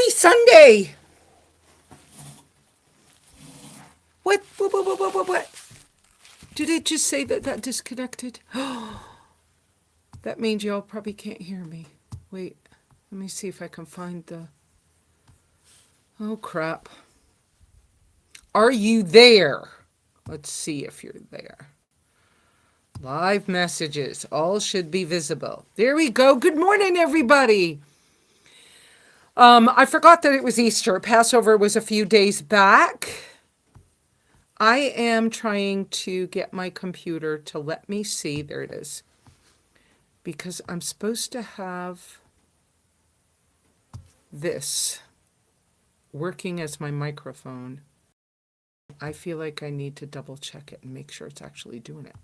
Happy Sunday! What? Did it just say that disconnected? That means y'all probably can't hear me. Wait, let me see if I can find the... Oh, crap. Are you there? Let's see if you're there. Live messages. All should be visible. There we go. Good morning, everybody. I forgot that it was Easter. Passover was a few days back. I am trying to get my computer to let me see. There it is. Because I'm supposed to have this working as my microphone. I feel like I need to double check it and make sure it's actually doing it.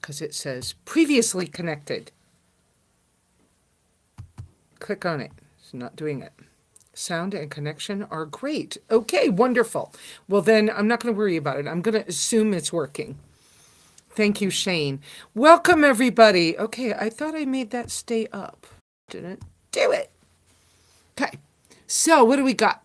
Because it says previously connected. Click on it. It's not doing it. Sound and connection are great. Okay, wonderful. Well, then I'm not going to worry about it. I'm going to assume it's working. Thank you, Shane. Welcome, everybody. Okay, I thought I made that stay up. Didn't do it. Okay, so what do we got?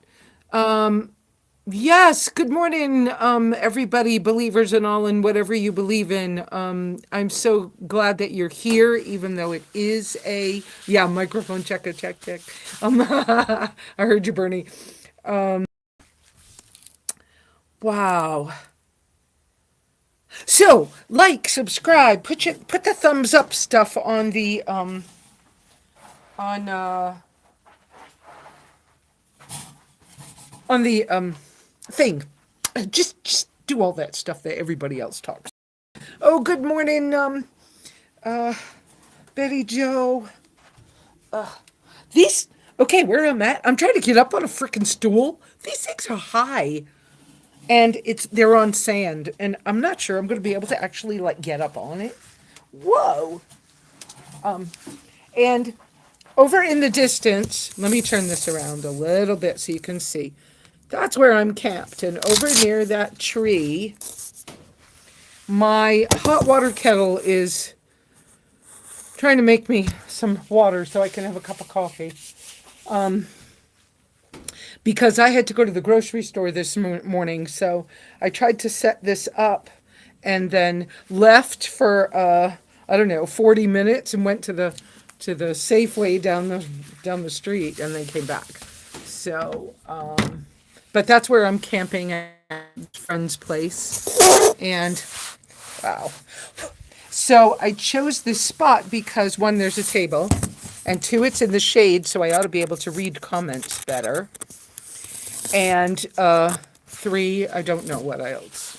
Yes, good morning, everybody, believers and all, and whatever you believe in. I'm so glad that you're here, even though it is a, microphone check. I heard you, Bernie. Wow. So, like, subscribe, put the thumbs up stuff on the, thing. Just do all that stuff that everybody else talks. Oh, good morning, Betty Joe. Where I'm at, I'm trying to get up on a freaking stool. These things are high. And they're on sand, and I'm not sure I'm going to be able to actually, get up on it. Whoa. And over in the distance, let me turn this around a little bit so you can see. That's where I'm camped. And over near that tree, my hot water kettle is trying to make me some water so I can have a cup of coffee. Because I had to go to the grocery store this morning, so I tried to set this up and then left for 40 minutes and went to the Safeway down the street and then came back. So, but that's where I'm camping at a friend's place. And wow. So I chose this spot because one, there's a table, and two, it's in the shade, so I ought to be able to read comments better. And three, I don't know what else.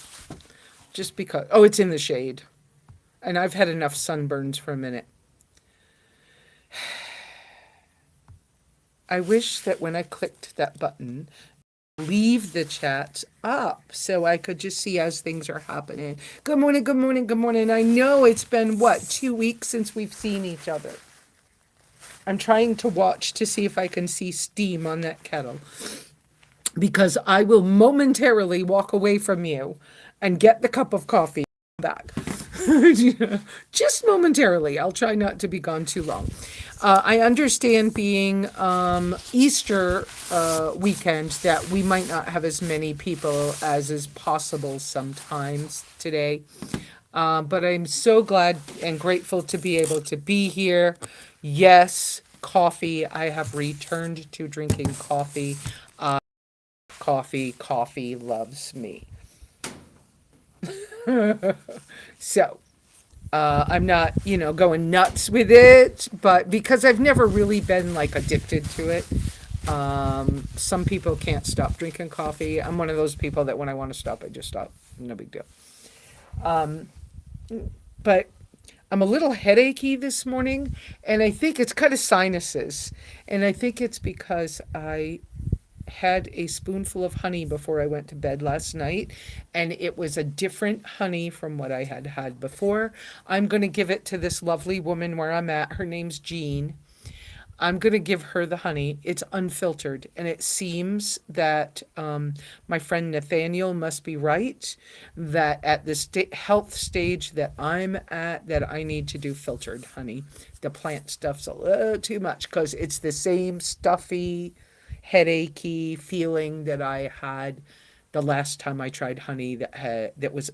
Just because, it's in the shade. And I've had enough sunburns for a minute. I wish that when I clicked that button, leave the chats up so I could just see as things are happening. Good morning. I know it's been, 2 weeks since we've seen each other. I'm trying to watch to see if I can see steam on that kettle. Because I will momentarily walk away from you and get the cup of coffee back. Just momentarily. I'll try not to be gone too long. I understand being Easter weekend that we might not have as many people as is possible sometimes today. But I'm so glad and grateful to be able to be here. Yes, coffee. I have returned to drinking coffee. Coffee loves me. So, I'm not, going nuts with it, but because I've never really been addicted to it. Some people can't stop drinking coffee. I'm one of those people that when I want to stop, I just stop. No big deal. But I'm a little headachy this morning, and I think it's kind of sinuses. And I think it's because I had a spoonful of honey before I went to bed last night, and it was a different honey from what I had before. I'm going to give it to this lovely woman where I'm at. Her name's Jean. I'm going to give her the honey. It's unfiltered. And it seems that my friend Nathaniel must be right that at the health stage that I'm at, that I need to do filtered honey. The plant stuff's a little too much because it's the same stuffy, headachy feeling that I had the last time I tried honey that was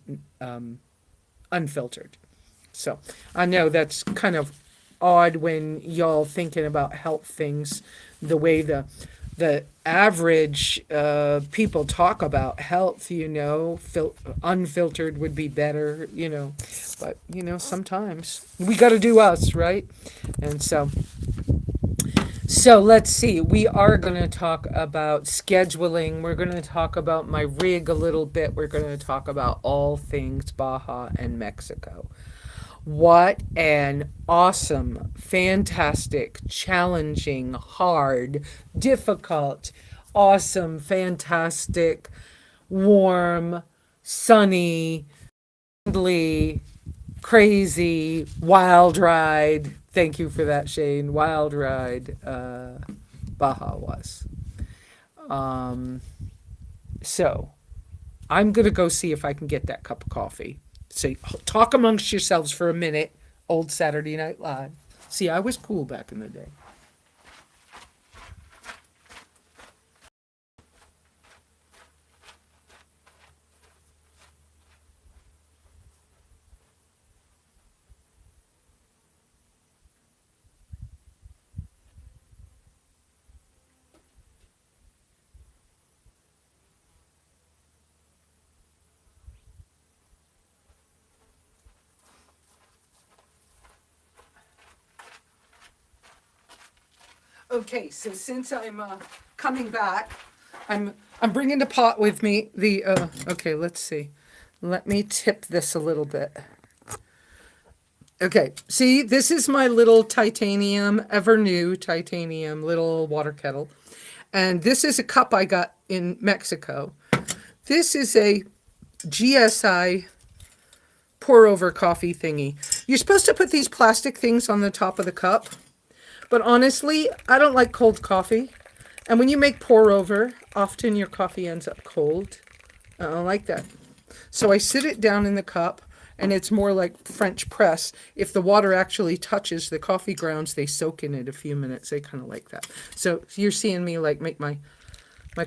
unfiltered. So I know that's kind of odd when y'all thinking about health things, the way the average people talk about health. Unfiltered would be better. But sometimes we got to do us, right? And so let's see. We are going to talk about scheduling. We're going to talk about my rig a little bit. We're going to talk about all things Baja and Mexico. What an awesome, fantastic, challenging, hard, difficult, awesome, fantastic, warm, sunny, friendly, crazy, wild ride. Thank you for that, Shane. Wild ride Baja was. Um, so I'm going to go see if I can get that cup of coffee. So talk amongst yourselves for a minute, old Saturday Night Live. See, I was cool back in the day. Okay, so since I'm coming back, I'm bringing the pot with me. Okay, let's see. Let me tip this a little bit. Okay, see, this is my little titanium, ever new titanium little water kettle. And this is a cup I got in Mexico. This is a GSI pour over coffee thingy. You're supposed to put these plastic things on the top of the cup. But honestly, I don't like cold coffee. And when you make pour over, often your coffee ends up cold. I don't like that. So I sit it down in the cup, and it's more like French press. If the water actually touches the coffee grounds, they soak in it a few minutes. They kind of like that. So you're seeing me like make my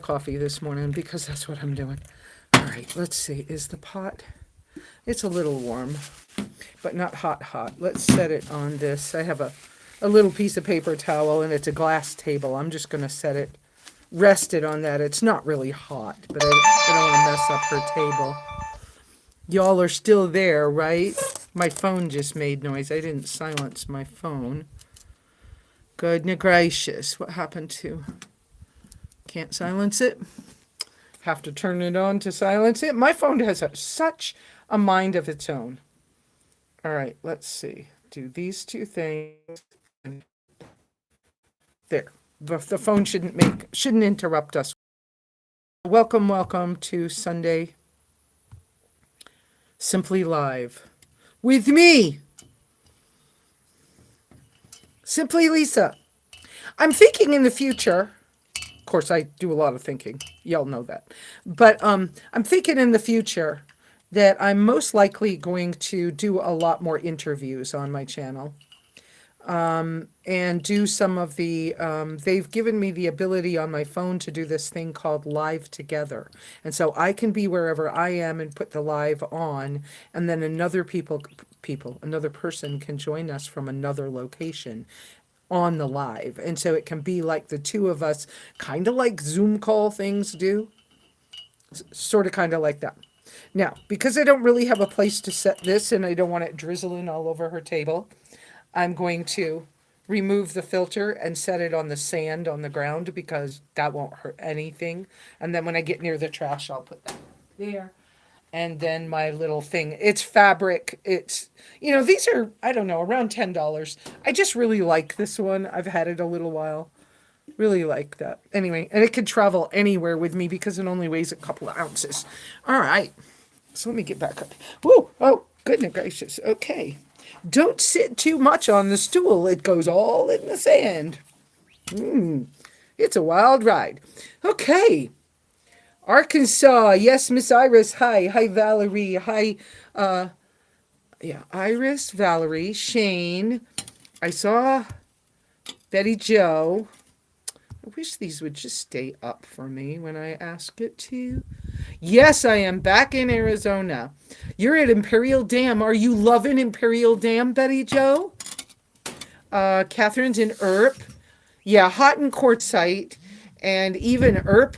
coffee this morning because that's what I'm doing. All right, let's see. Is the pot? It's a little warm, but not hot. Let's set it on this. I have a little piece of paper towel, and it's a glass table. I'm just going to rest it on that. It's not really hot, but I don't want to mess up her table. Y'all are still there, right? My phone just made noise. I didn't silence my phone. Goodness gracious. What happened to... Can't silence it? Have to turn it on to silence it? My phone has such a mind of its own. All right, let's see. Do these two things. There. The phone shouldn't interrupt us. Welcome to Sunday Simply Live with me, SimplyLesa. I'm thinking in the future. Of course, I do a lot of thinking. Y'all know that. But I'm thinking in the future that I'm most likely going to do a lot more interviews on my channel. And do some of they've given me the ability on my phone to do this thing called Live Together. And so I can be wherever I am and put the live on, and then another person can join us from another location on the live. And so it can be like the two of us, kind of like Zoom call things do, sort of kind of like that. Now, because I don't really have a place to set this and I don't want it drizzling all over her table, I'm going to remove the filter and set it on the sand on the ground because that won't hurt anything. And then when I get near the trash, I'll put that there. And then my little thing, it's fabric. These are, I don't know, around $10. I just really like this one. I've had it a little while. Really like that. Anyway, and it can travel anywhere with me because it only weighs a couple of ounces. All right. So let me get back up. Whoa. Oh, goodness gracious. Okay. Don't sit too much on the stool. It goes all in the sand. It's a wild ride. Okay. Arkansas. Yes, Miss Iris. Hi. Hi, Valerie. Hi. Yeah, Iris, Valerie, Shane. I saw Betty Joe. I wish these would just stay up for me when I ask it to. Yes, I am back in Arizona. You're at Imperial Dam. Are you loving Imperial Dam, Betty Joe? Catherine's in Earp. Yeah, hot and quartzite. And even Earp,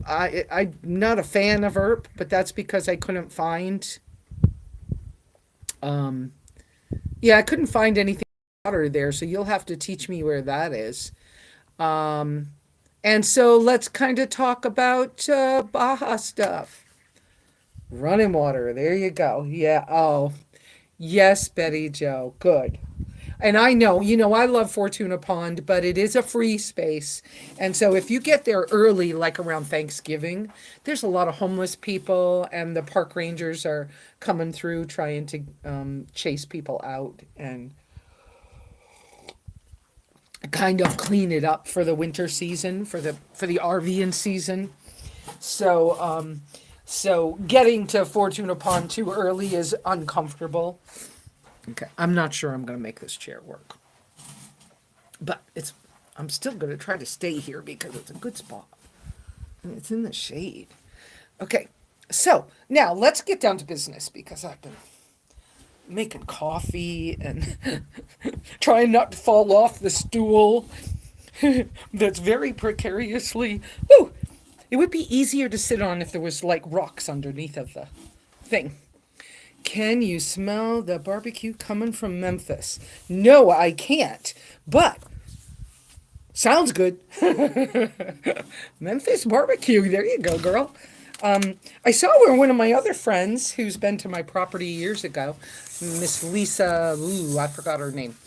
I'm not a fan of Earp, but that's because I couldn't find, um, yeah, I couldn't find anything water there. So you'll have to teach me where that is. Um, and so let's kind of talk about Baja stuff. Running water. There you go. Yeah. Oh, yes, Betty Joe. Good. And I know, I love Fortuna Pond, but it is a free space. And so if you get there early, like around Thanksgiving, there's a lot of homeless people, and the park rangers are coming through trying to chase people out and kind of clean it up for the winter season, for the RVing season. So so getting to Fortuna Pond too early is uncomfortable. Okay, I'm not sure I'm going to make this chair work, but I'm still going to try to stay here because it's a good spot and it's in the shade. Okay, so now let's get down to business because I've been making coffee and trying not to fall off the stool that's very precariously. Whew, it would be easier to sit on if there was like rocks underneath of the thing. Can you smell the barbecue coming from Memphis? No, I can't. But sounds good. Memphis barbecue. There you go, girl. I saw where one of my other friends, who's been to my property years ago, Miss Lesa. Ooh, I forgot her name.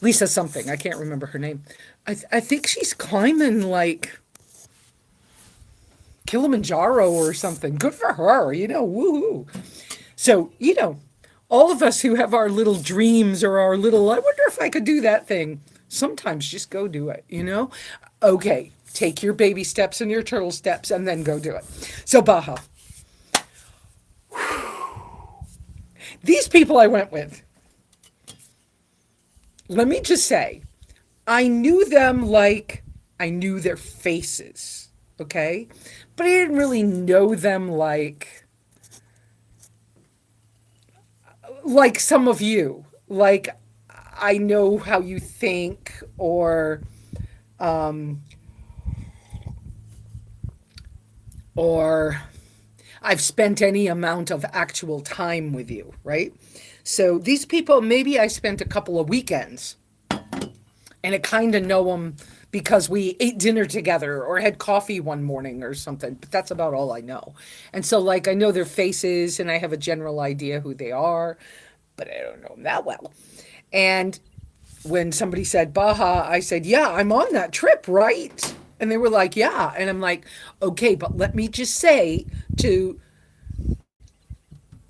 Lesa something. I can't remember her name. I think she's climbing like Kilimanjaro or something. Good for her. Woohoo. So, all of us who have our little dreams or our little, I wonder if I could do that thing. Sometimes just go do it. Okay, take your baby steps and your turtle steps and then go do it. So, Baja. These people I went with, let me just say, I knew them like I knew their faces, okay? But I didn't really know them like some of you. Like I know how you think, or I've spent any amount of actual time with you, right? So these people, maybe I spent a couple of weekends and I kind of know them because we ate dinner together or had coffee one morning or something, but that's about all I know. And so, like, I know their faces and I have a general idea who they are, but I don't know them that well. And when somebody said Baja, I said, yeah, I'm on that trip, right? And they were like, yeah. And I'm like, okay, but let me just say to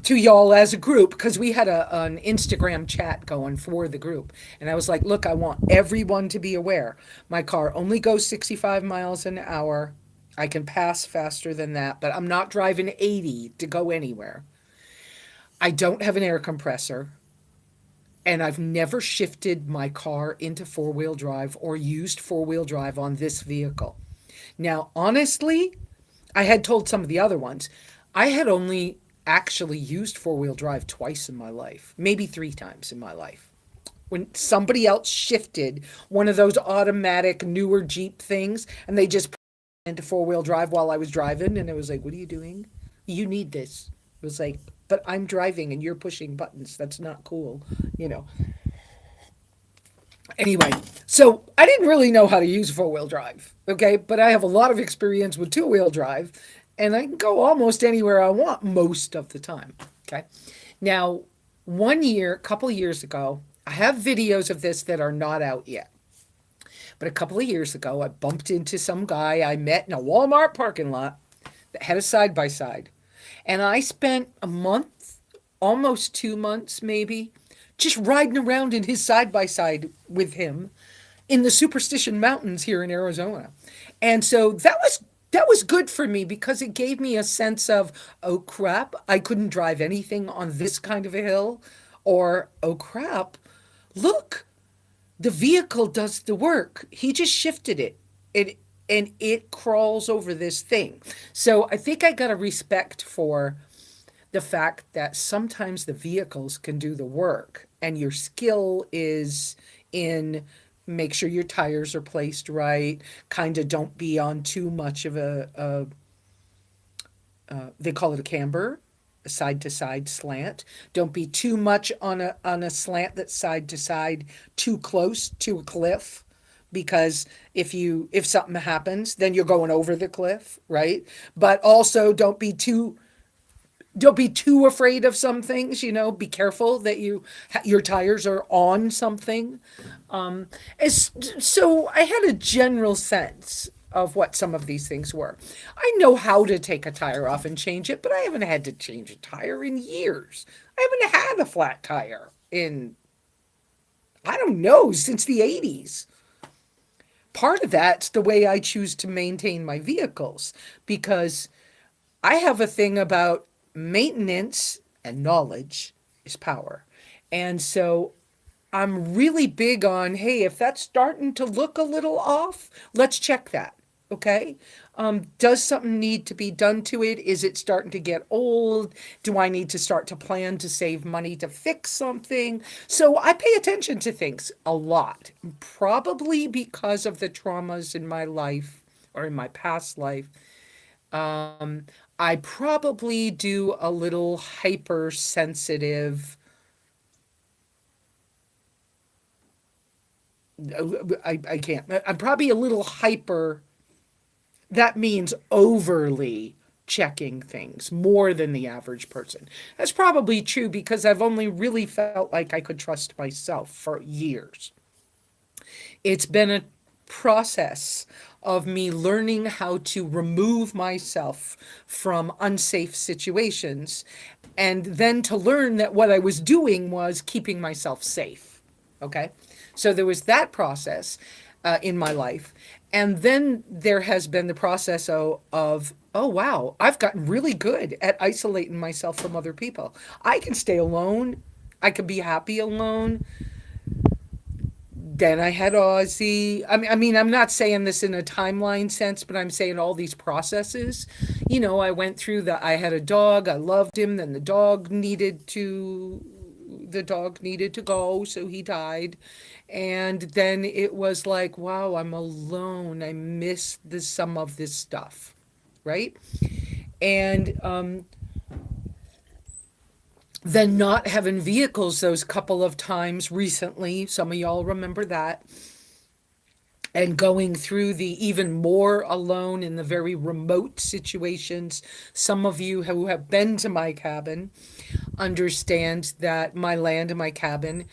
y'all as a group, because we had an Instagram chat going for the group. And I was like, look, I want everyone to be aware. My car only goes 65 miles an hour. I can pass faster than that, but I'm not driving 80 to go anywhere. I don't have an air compressor, and I've never shifted my car into four-wheel drive or used four-wheel drive on this vehicle. Now, honestly, I had told some of the other ones, I had only actually used four-wheel drive twice in my life, maybe three times in my life. When somebody else shifted one of those automatic newer Jeep things and they just put it into four-wheel drive while I was driving, and it was like, what are you doing? You need this. It was like, but I'm driving and you're pushing buttons. That's not cool, you know. Anyway, so I didn't really know how to use four-wheel drive, okay? But I have a lot of experience with two-wheel drive, and I can go almost anywhere I want most of the time, okay? Now, one year, a couple years ago, I have videos of this that are not out yet. But a couple of years ago, I bumped into some guy I met in a Walmart parking lot that had a side-by-side. And I spent a month, almost 2 months maybe, just riding around in his side by side with him. in the Superstition Mountains here in Arizona. And so that was good for me because it gave me a sense of, oh crap, I couldn't drive anything on this kind of a hill, or oh crap, look, the vehicle does the work. He just shifted it. It and it crawls over this thing. So I think I got a respect for the fact that sometimes the vehicles can do the work and your skill is in make sure your tires are placed right, kind of don't be on too much of they call it a camber, a side to side slant. Don't be too much on a slant that's side to side, too close to a cliff, because if something happens, then you're going over the cliff, right? But also don't be too afraid of some things, be careful that your tires are on something. So I had a general sense of what some of these things were. I know how to take a tire off and change it, but I haven't had to change a tire in years. I haven't had a flat tire in, I don't know, since the 80s. Part of that's the way I choose to maintain my vehicles, because I have a thing about maintenance, and knowledge is power. And so I'm really big on, hey, if that's starting to look a little off, let's check that. Okay. Does something need to be done to it? Is it starting to get old? Do I need to start to plan to save money to fix something? So I pay attention to things a lot, probably because of the traumas in my life or in my past life. I probably do a little hypersensitive. I can't. I'm probably a little hyper. That means overly checking things more than the average person. That's probably true because I've only really felt like I could trust myself for years. It's been a process of me learning how to remove myself from unsafe situations, and then to learn that what I was doing was keeping myself safe. Okay. So there was that process in my life. And then there has been the process oh, wow, I've gotten really good at isolating myself from other people. I can stay alone. I can be happy alone. Then I had Ozzy. I mean, I'm not saying this in a timeline sense, but I'm saying all these processes. I went through I had a dog. I loved him. Then the dog needed to go, so he died. And then it was like, wow, I'm alone. I miss some of this stuff, right? And then not having vehicles those couple of times recently, some of y'all remember that, and going through the even more alone in the very remote situations. Some of you who have been to my cabin understand that my land and my cabin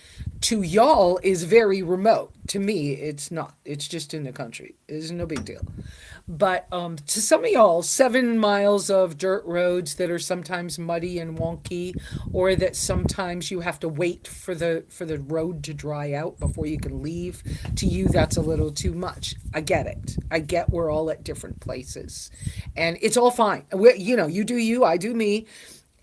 to y'all is very remote. To me, it's not. It's just in the country. It's no big deal. But to some of y'all, 7 miles of dirt roads that are sometimes muddy and wonky, or that sometimes you have to wait for the road to dry out before you can leave. To you, that's a little too much. I get it. I get we're all at different places, and it's all fine. You do you, I do me.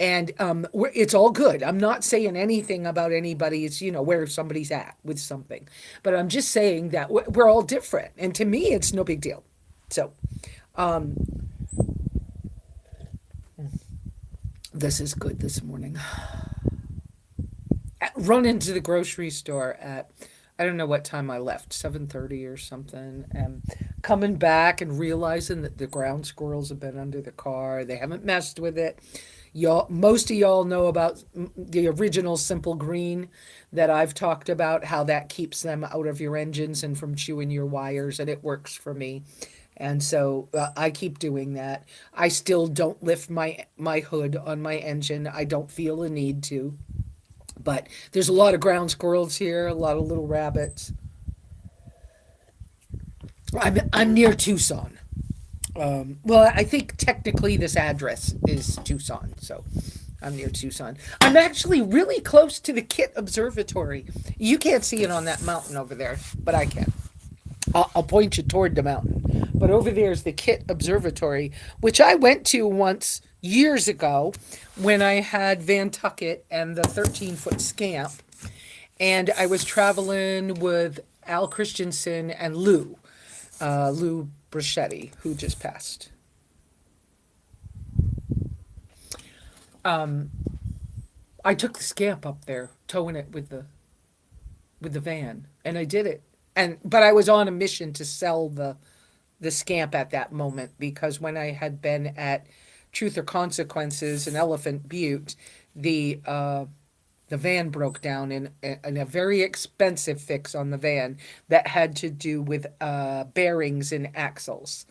And it's all good. I'm not saying anything about anybody's, where somebody's at with something. But I'm just saying that we're all different. And to me, it's no big deal. So, um, this is good this morning. Run into the grocery store at, I don't know what time I left, 7:30 or something. And coming back and realizing that the ground squirrels have been under the car. They haven't messed with it. Most of y'all know about the original Simple Green that I've talked about, how that keeps them out of your engines and from chewing your wires, and it works for me. And so I keep doing that. I still don't lift my hood on my engine. I don't feel a need to. But there's a lot of ground squirrels here, a lot of little rabbits. I'm near Tucson. Well, I think technically this address is Tucson, so I'm near Tucson. I'm actually really close to the Kit Observatory. You can't see it on that mountain over there, but I can. I'll point you toward the mountain. But over there is the Kit Observatory, which I went to once years ago when I had Van Tucket and the 13-foot scamp. And I was traveling with Al Christensen and Lou Bruschetti, who just passed. I took the scamp up there, towing it with the van, and I did it. And but I was on a mission to sell the scamp at that moment because when I had been at Truth or Consequences in Elephant Butte, the van broke down in a very expensive fix on the van that had to do with bearings and axles.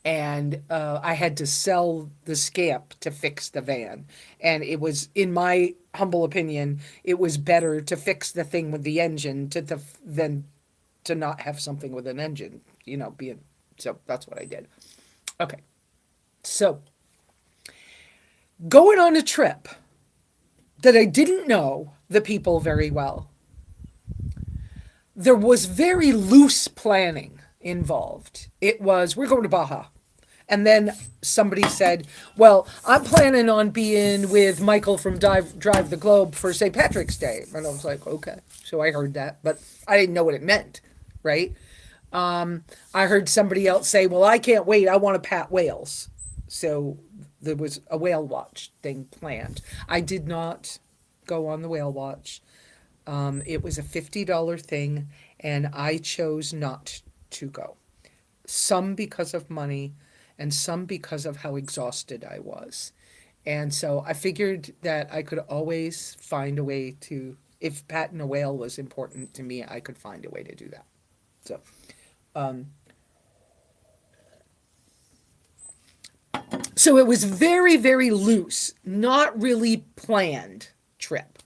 And I had to sell the scamp to fix the van. And it was, in my humble opinion, it was better to fix the thing with the engine than to not have something with an engine, being. So that's what I did. Okay. So going on a trip that I didn't know the people very well. There was very loose planning involved. It was, we're going to Baja. And then somebody said, well, I'm planning on being with Michael from Drive the Globe for St. Patrick's Day. And I was like, okay. So I heard that, but I didn't know what it meant, right? I heard somebody else say, well, I can't wait. I want to pat whales. So there was a whale watch thing planned. I did not go on the whale watch. It was a $50 thing, and I chose not to go. Some because of money, and some because of how exhausted I was. And so I figured that I could always find a way to, if patting a whale was important to me, I could find a way to do that. So, um, so it was very, very loose, not really planned trip.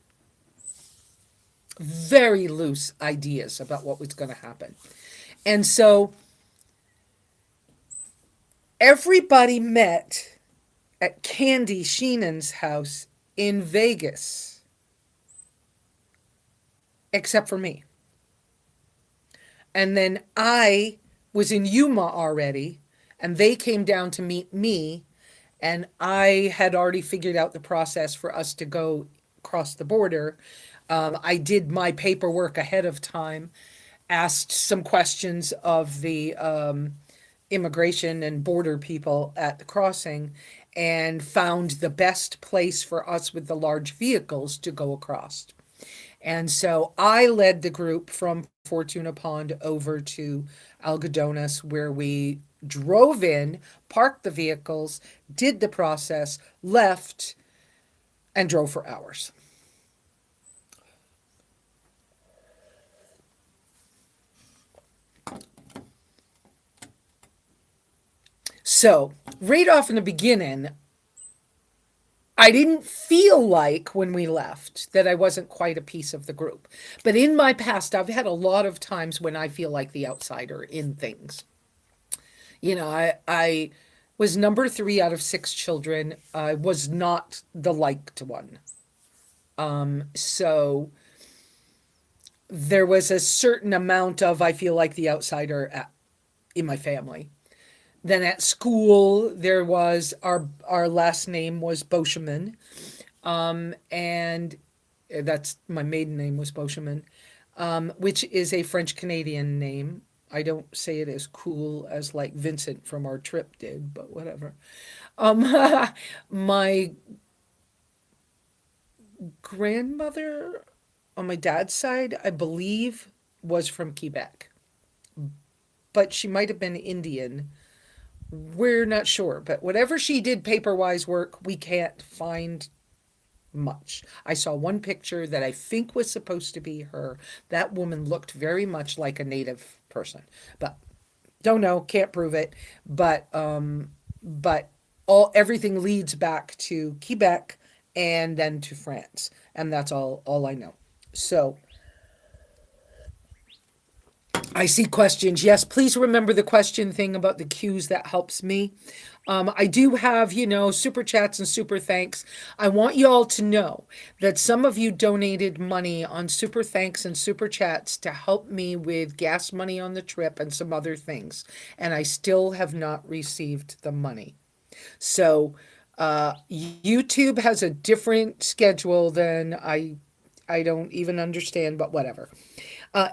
Very loose ideas about what was going to happen. And so everybody met at Candy Sheenan's house in Vegas, except for me. And then I was in Yuma already, and they came down to meet me, and I had already figured out the process for us to go across the border. I did my paperwork ahead of time, asked some questions of the immigration and border people at the crossing, and found the best place for us with the large vehicles to go across. And so I led the group from Fortuna Pond over to Algodones, where we drove in, parked the vehicles, did the process, left, and drove for hours. So, right off in the beginning, I didn't feel like when we left that I wasn't quite a piece of the group. But in my past, I've had a lot of times when I feel like the outsider in things. I was number 3 out of 6 children. I was not the liked one. So there was a certain amount of I feel like the outsider in my family. Then at school, there was our last name was Boscheman, and that's my maiden name was Boscheman, which is a French Canadian name. I don't say it as cool as like Vincent from our trip did, but whatever. Um, my grandmother on my dad's side, I believe, was from Quebec, but she might have been Indian. We're not sure, but whatever she did paper-wise work, we can't find much. I saw one picture that I think was supposed to be her. That woman looked very much like a native person, but don't know, can't prove it. But everything leads back to Quebec and then to France, and that's all I know. So I see questions. Yes, please remember the question thing about the cues. That helps me. I do have, super chats and super thanks. I want you all to know that some of you donated money on super thanks and super chats to help me with gas money on the trip and some other things. And I still have not received the money. So YouTube has a different schedule than I don't even understand, but whatever.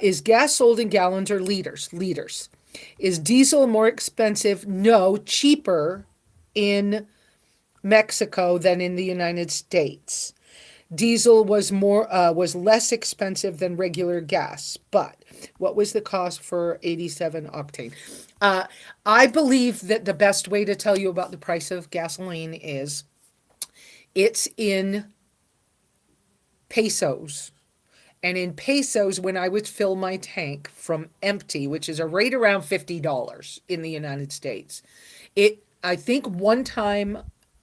Is gas sold in gallons or liters? Liters. Is diesel more expensive? No, cheaper in Mexico than in the United States. Diesel was less expensive than regular gas, but what was the cost for 87 octane? Uh, I believe that the best way to tell you about the price of gasoline is it's in pesos. And in pesos, when I would fill my tank from empty, which is a rate around $50 in the United States, I think one time,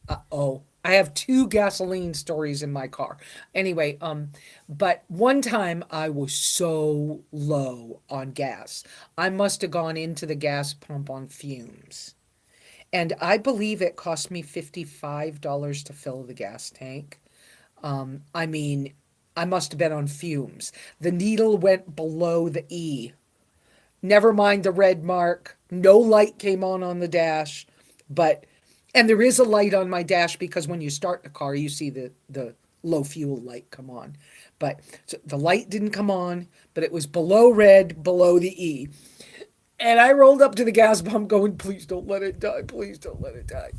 I have two gasoline stories in my car. Anyway, but one time I was so low on gas. I must have gone into the gas pump on fumes. And I believe it cost me $55 to fill the gas tank. I mean, I must have been on fumes. The needle went below the E. Never mind the red mark. No light came on the dash, but and there is a light on my dash because when you start the car, you see the low fuel light come on. But so the light didn't come on, but it was below red, below the E. And I rolled up to the gas pump going, please don't let it die. Please don't let it die.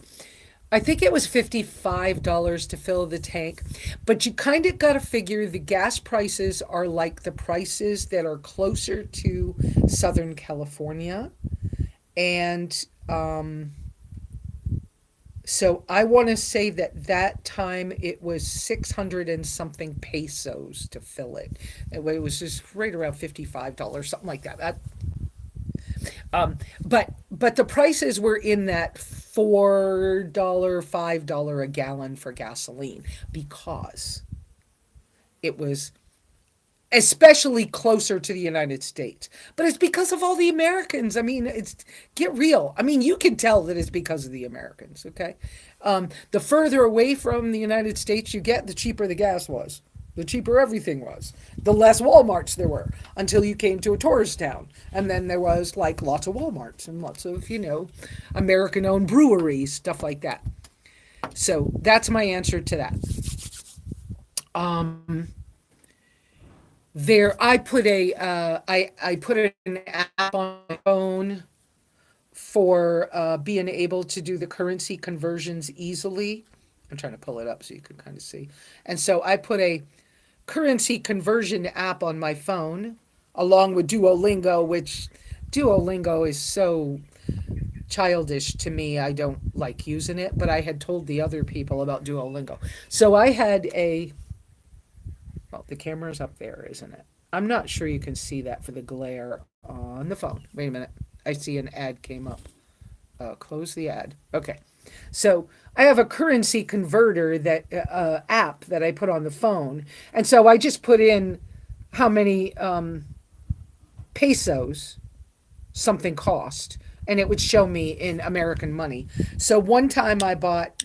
I think it was $55 to fill the tank, but you kind of got to figure the gas prices are like the prices that are closer to Southern California. And so I want to say that time it was 600 and something pesos to fill it. It was just right around $55, something like that. But the prices were in that $4, $5 a gallon for gasoline because it was especially closer to the United States. But it's because of all the Americans. I mean, it's get real. I mean, you can tell that it's because of the Americans. Okay, the further away from the United States you get, the cheaper the gas was. The cheaper everything was. The less Walmarts there were until you came to a tourist town. And then there was like lots of Walmarts and lots of, American owned breweries, stuff like that. So that's my answer to that. Um, I put I put an app on my phone for being able to do the currency conversions easily. I'm trying to pull it up so you can kind of see. And so I put a currency conversion app on my phone along with Duolingo, which Duolingo is so childish to me. I don't like using it, but I had told the other people about Duolingo. So I had well, the camera's up there, isn't it? I'm not sure you can see that for the glare on the phone. Wait a minute. I see an ad came up. Close the ad. Okay. So I have a currency converter app that I put on the phone, and so I just put in how many pesos something cost, and it would show me in American money. So one time I bought,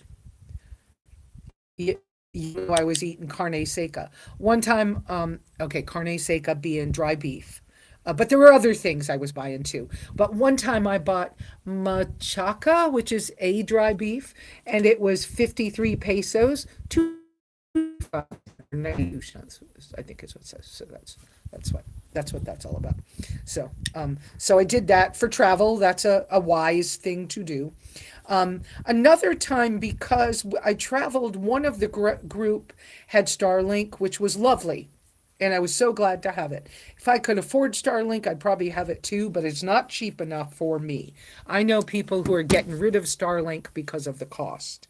I was eating carne seca. One time, okay, carne seca being dry beef. But there were other things I was buying too. But one time I bought machaca, which is a dry beef, and it was 53 pesos, two, I think is what it says. So that's what that's all about. So I did that for travel. That's a wise thing to do. Another time, because I traveled, one of the group had Starlink, which was lovely. And I was so glad to have it. If I could afford Starlink, I'd probably have it too, but it's not cheap enough for me. I know people who are getting rid of Starlink because of the cost.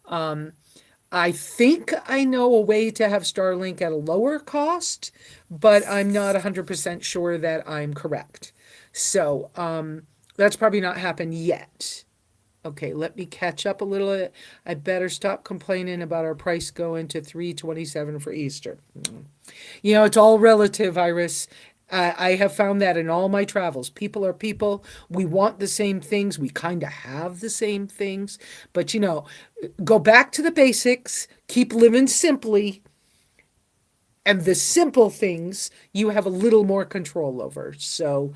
I think I know a way to have Starlink at a lower cost, but I'm not 100% sure that I'm correct. So that's probably not happened yet. Okay, let me catch up a little bit. I better stop complaining about our price going to $3.27 for Easter. It's all relative, Iris. I have found that in all my travels. People are people. We want the same things. We kind of have the same things. But, go back to the basics, keep living simply, and the simple things you have a little more control over. So,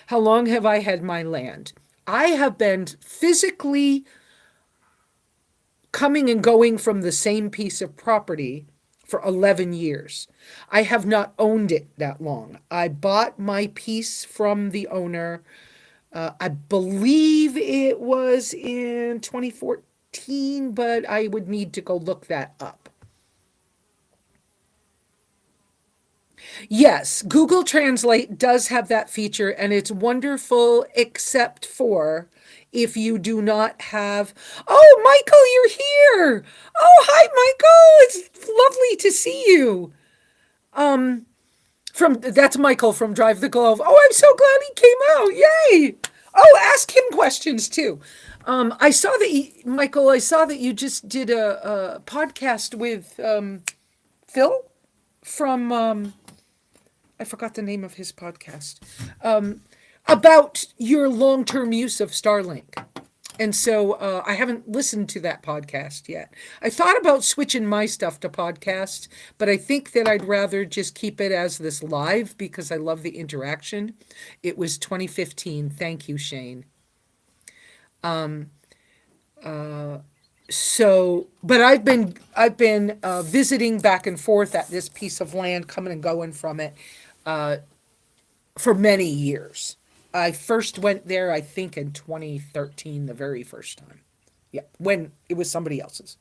how long have I had my land? I have been physically coming and going from the same piece of property for 11 years. I have not owned it that long. I bought my piece from the owner. I believe it was in 2014, but I would need to go look that up. Yes, Google Translate does have that feature, and it's wonderful, except for if you do not have. Oh, Michael, you're here. Oh, hi, Michael. It's lovely to see you. Um, from That's Michael from Drive the Glove. Oh, I'm so glad he came out. Yay! Oh, ask him questions too. I saw that Michael. I saw that you just did a podcast with Phil from I forgot the name of his podcast, about your long term use of Starlink. And so I haven't listened to that podcast yet. I thought about switching my stuff to podcast, but I think that I'd rather just keep it as this live because I love the interaction. It was 2015. Thank you, Shane. But I've been visiting back and forth at this piece of land, coming and going from it for many years. I first went there, I think, in 2013, the very first time. Yeah, when it was somebody else's.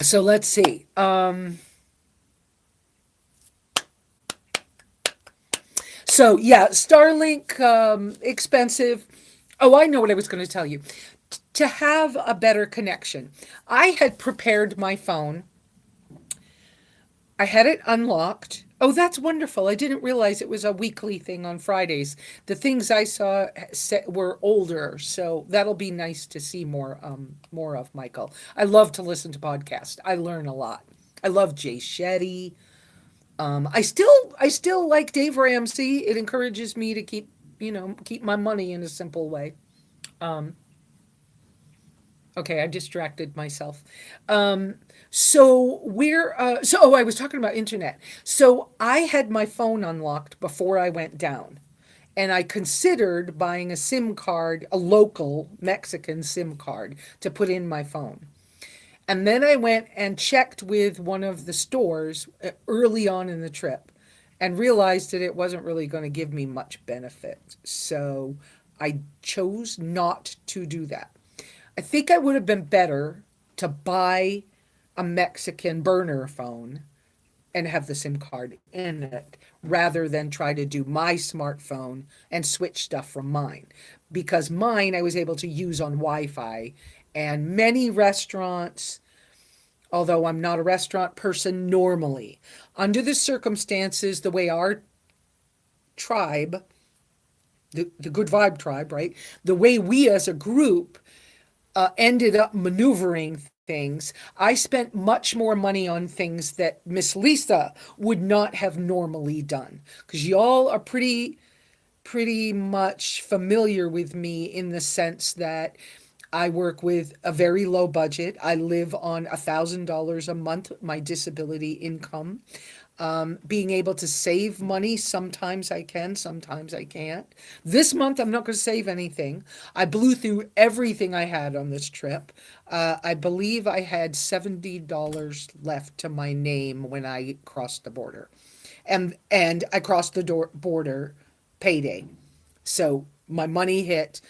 So let's see. So yeah, Starlink, expensive. Oh, I know what I was going to tell you. To have a better connection, I had prepared my phone. I had it unlocked. Oh, that's wonderful. I didn't realize it was a weekly thing on Fridays. The things I saw were older, so that'll be nice to see more of, Michael. I love to listen to podcasts. I learn a lot. I love Jay Shetty. I still like Dave Ramsey. It encourages me to keep my money in a simple way. Um, Okay, I distracted myself. I was talking about internet. So I had my phone unlocked before I went down, and I considered buying a SIM card, a local Mexican SIM card to put in my phone. And then I went and checked with one of the stores early on in the trip and realized that it wasn't really going to give me much benefit. So I chose not to do that. I think I would have been better to buy a Mexican burner phone and have the SIM card in it rather than try to do my smartphone and switch stuff from mine. Because mine I was able to use on Wi Fi, and many restaurants, although I'm not a restaurant person normally, under the circumstances, the way our tribe, the Good Vibe tribe, right? The way we as a group ended up maneuvering things, I spent much more money on things that Miss Lisa would not have normally done. Because y'all are pretty much familiar with me in the sense that I work with a very low budget. I live on $1,000 a month, my disability income. Being able to save money, sometimes I can, sometimes I can't. This month, I'm not going to save anything. I blew through everything I had on this trip. I believe I had $70 left to my name when I crossed the border. And I crossed the border payday. So my money hit,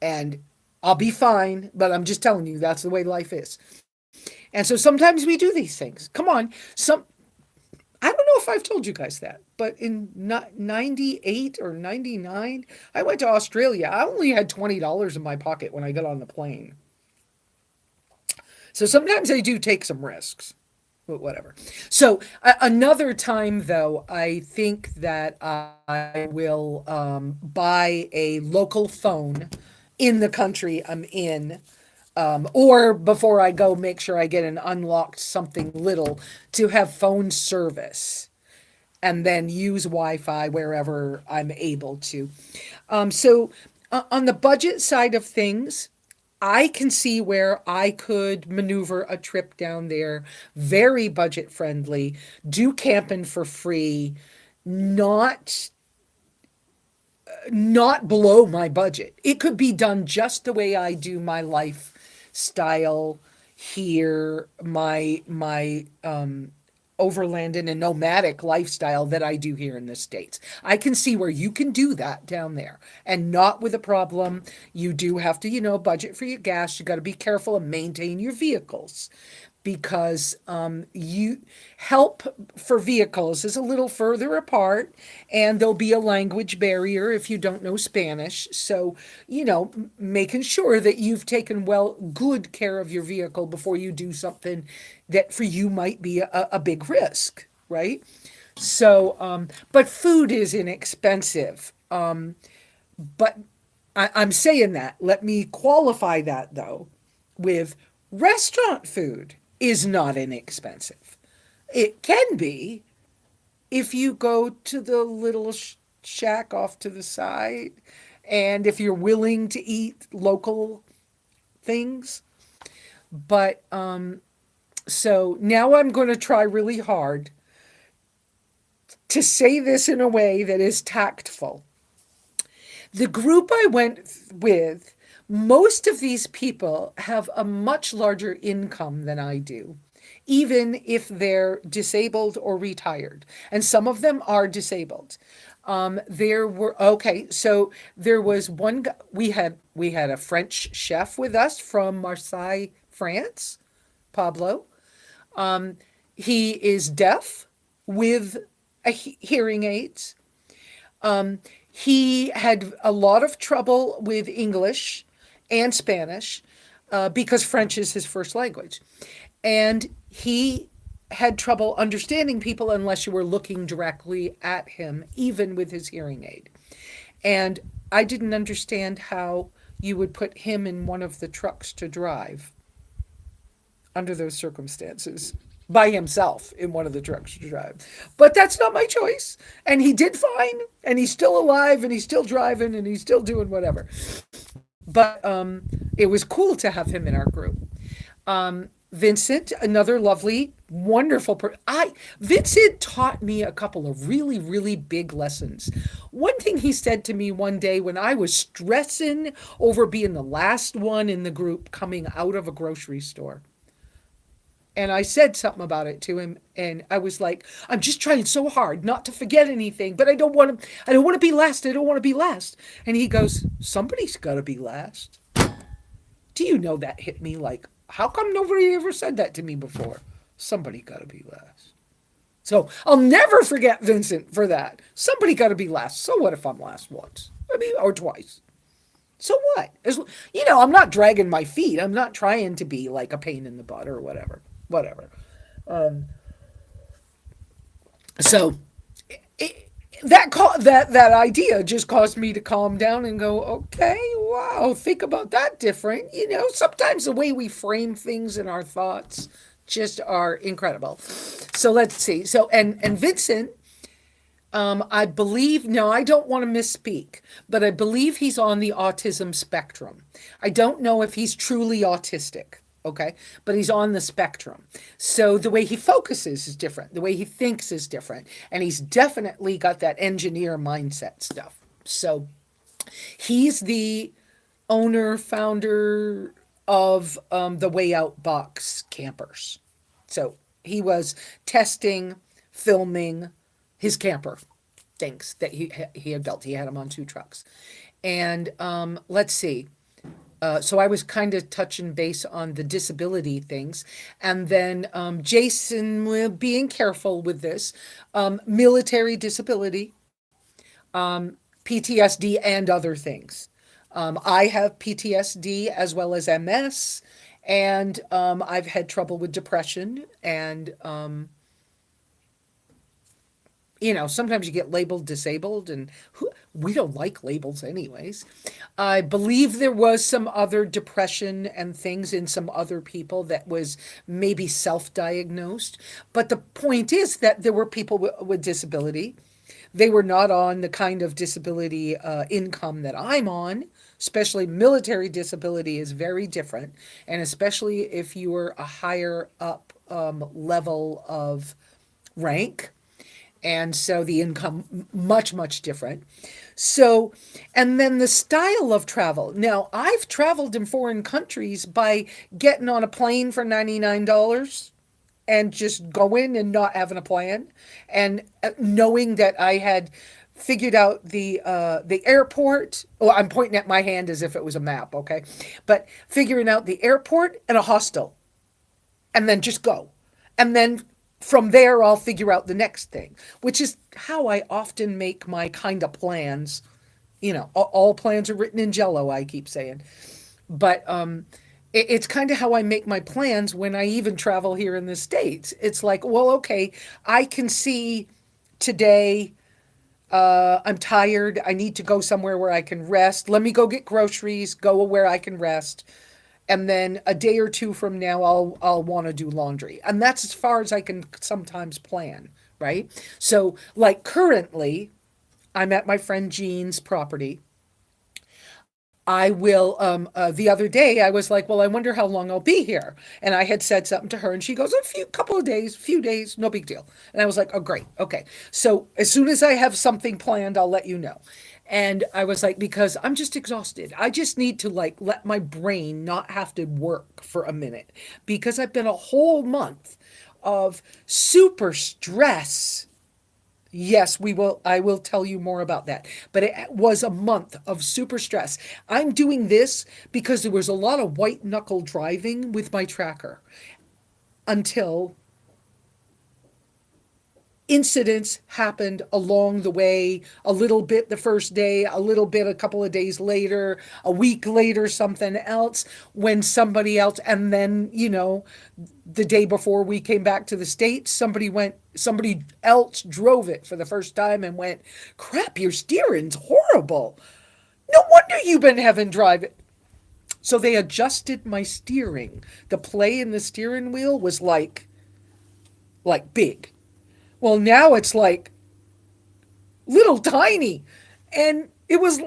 and I'll be fine, but I'm just telling you, that's the way life is. And so sometimes we do these things. Come on. I don't know if I've told you guys that, but in 98 or 99, I went to Australia. I only had $20 in my pocket when I got on the plane. So sometimes I do take some risks, but whatever. So another time, though, I think that I will buy a local phone in the country I'm in, Or before I go, make sure I get an unlocked something little to have phone service and then use Wi-Fi wherever I'm able to. On the budget side of things, I can see where I could maneuver a trip down there, very budget friendly, do camping for free, not not below my budget. It could be done just the way I do my lifestyle here, my overland and a nomadic lifestyle that I do here in the States. I can see where you can do that down there and not with a problem. You do have to, budget for your gas. You got to be careful and maintain your vehicles because you help for vehicles is a little further apart and there'll be a language barrier if you don't know Spanish. So, making sure that you've taken good care of your vehicle before you do something that for you might be a big risk, right? So, but food is inexpensive. But I'm saying that. Let me qualify that though with restaurant food is not inexpensive. It can be if you go to the little shack off to the side and if you're willing to eat local things. But so now I'm going to try really hard to say this in a way that is tactful. The group I went with, most of these people have a much larger income than I do, even if they're disabled or retired. And some of them are disabled. So there was one guy, we had a French chef with us from Marseille, France, Pablo. He is deaf with hearing aids. He had a lot of trouble with English and Spanish because French is his first language. And he had trouble understanding people unless you were looking directly at him, even with his hearing aid. And I didn't understand how you would put him in one of the trucks to drive under those circumstances by himself in one of the trucks to drive. But that's not my choice. And he did fine, and he's still alive, and he's still driving, and he's still doing whatever. But it was cool to have him in our group. Vincent, another lovely, wonderful Vincent taught me a couple of really, really big lessons. One thing he said to me one day when I was stressing over being the last one in the group coming out of a grocery store. And I said something about it to him, and I was like, I'm just trying so hard not to forget anything, but I don't want to be last. I don't want to be last. And he goes, somebody's got to be last. Do you know that hit me like, how come nobody ever said that to me before? Somebody got to be last. So I'll never forget Vincent for that. Somebody got to be last. So what if I'm last once? Or twice. So what? I'm not dragging my feet. I'm not trying to be like a pain in the butt or whatever. So that idea just caused me to calm down and go, okay, wow, think about that different. Sometimes the way we frame things in our thoughts just are incredible. So let's see. So, and Vincent, I believe, no, I don't want to misspeak, but I believe he's on the autism spectrum. I don't know if he's truly autistic. Okay, but he's on the spectrum. So the way he focuses is different. The way he thinks is different. And he's definitely got that engineer mindset stuff. So he's the owner, founder of the Way Out Box campers. So he was testing, filming his camper things that he had built. He had them on 2 trucks. And let's see. So I was kind of touching base on the disability things. And then Jason, being careful with this, military disability, PTSD, and other things. I have PTSD as well as MS, and I've had trouble with depression and sometimes you get labeled disabled, and we don't like labels anyways. I believe there was some other depression and things in some other people that was maybe self diagnosed. But the point is that there were people with disability. They were not on the kind of disability income that I'm on. Especially military disability is very different. And especially if you were a higher up level of rank, and so the income much much different. So, and then the style of travel. Now I've traveled in foreign countries by getting on a plane for $99 and just going and not having a plan, and knowing that I had figured out the airport. Oh, I'm pointing at my hand as if it was a map, okay? But figuring out the airport and a hostel, and then just go. And then from there, I'll figure out the next thing, which is how I often make my kind of plans. All plans are written in jello, I keep saying. But it's kind of how I make my plans when I even travel here in the States. It's like, well, okay, I can see today I'm tired. I need to go somewhere where I can rest. Let me go get groceries, go where I can rest. And then a day or two from now, I'll want to do laundry. And that's as far as I can sometimes plan, right? So, like currently, I'm at my friend Jean's property. I will, the other day, I was like, well, I wonder how long I'll be here. And I had said something to her, and she goes, couple of days, few days, no big deal. And I was like, oh, great. Okay. So as soon as I have something planned, I'll let you know. And I was like, because I'm just exhausted. I just need to like let my brain not have to work for a minute, because I've been a whole month of super stress. Yes, we will. I will tell you more about that. But it was a month of super stress. I'm doing this because there was a lot of white knuckle driving with my tracker until incidents happened along the way, a little bit the first day, a little bit a couple of days later, a week later, something else, when somebody else, and then, the day before we came back to the States, somebody else drove it for the first time and went, crap, your steering's horrible. No wonder you've been having drive. So they adjusted my steering. The play in the steering wheel was like big. Well, now it's like little tiny. And it was,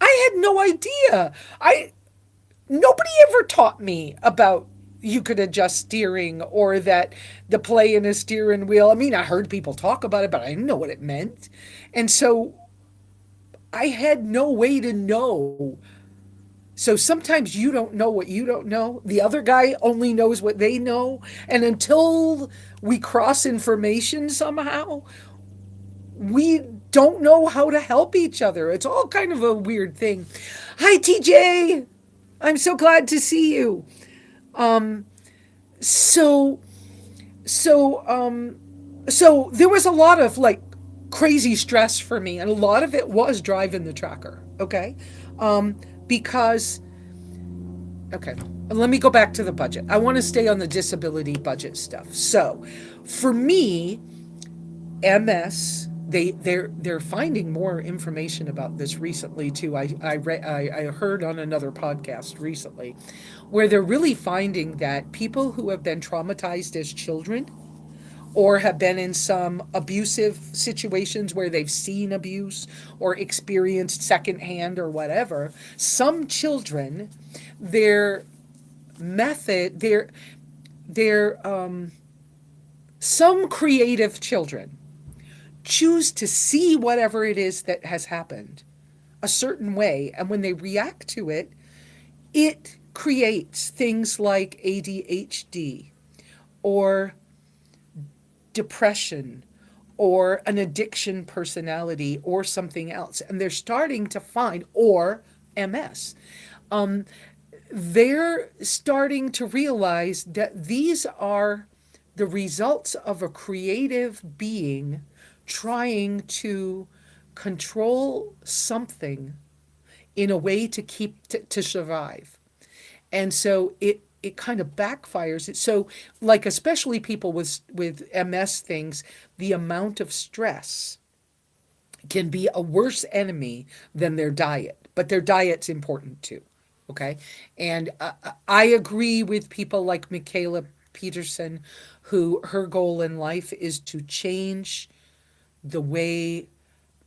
I had no idea. Nobody ever taught me about you could adjust steering, or that the play in a steering wheel. I mean, I heard people talk about it, but I didn't know what it meant. And so I had no way to know. So sometimes you don't know what you don't know. The other guy only knows what they know. And until we cross information somehow, we don't know how to help each other. It's all kind of a weird thing. Hi, TJ. I'm so glad to see you. So, so, so there was a lot of like crazy stress for me, and a lot of it was driving the tracker. Okay. Because, okay, let me go back to the budget. I want to stay on the disability budget stuff. So for me, MS, they're finding more information about this recently too. I heard on another podcast recently where they're really finding that people who have been traumatized as children, or have been in some abusive situations where they've seen abuse or experienced secondhand or whatever, some children, their method, some creative children choose to see whatever it is that has happened a certain way. And when they react to it, it creates things like ADHD or depression or an addiction personality or something else. And they're starting to find, or MS, they're starting to realize that these are the results of a creative being trying to control something in a way to keep to survive. And so it kind of backfires. So, like, especially people with MS things, the amount of stress can be a worse enemy than their diet, but their diet's important too. Okay. And I agree with people like Michaela Peterson, who her goal in life is to change the way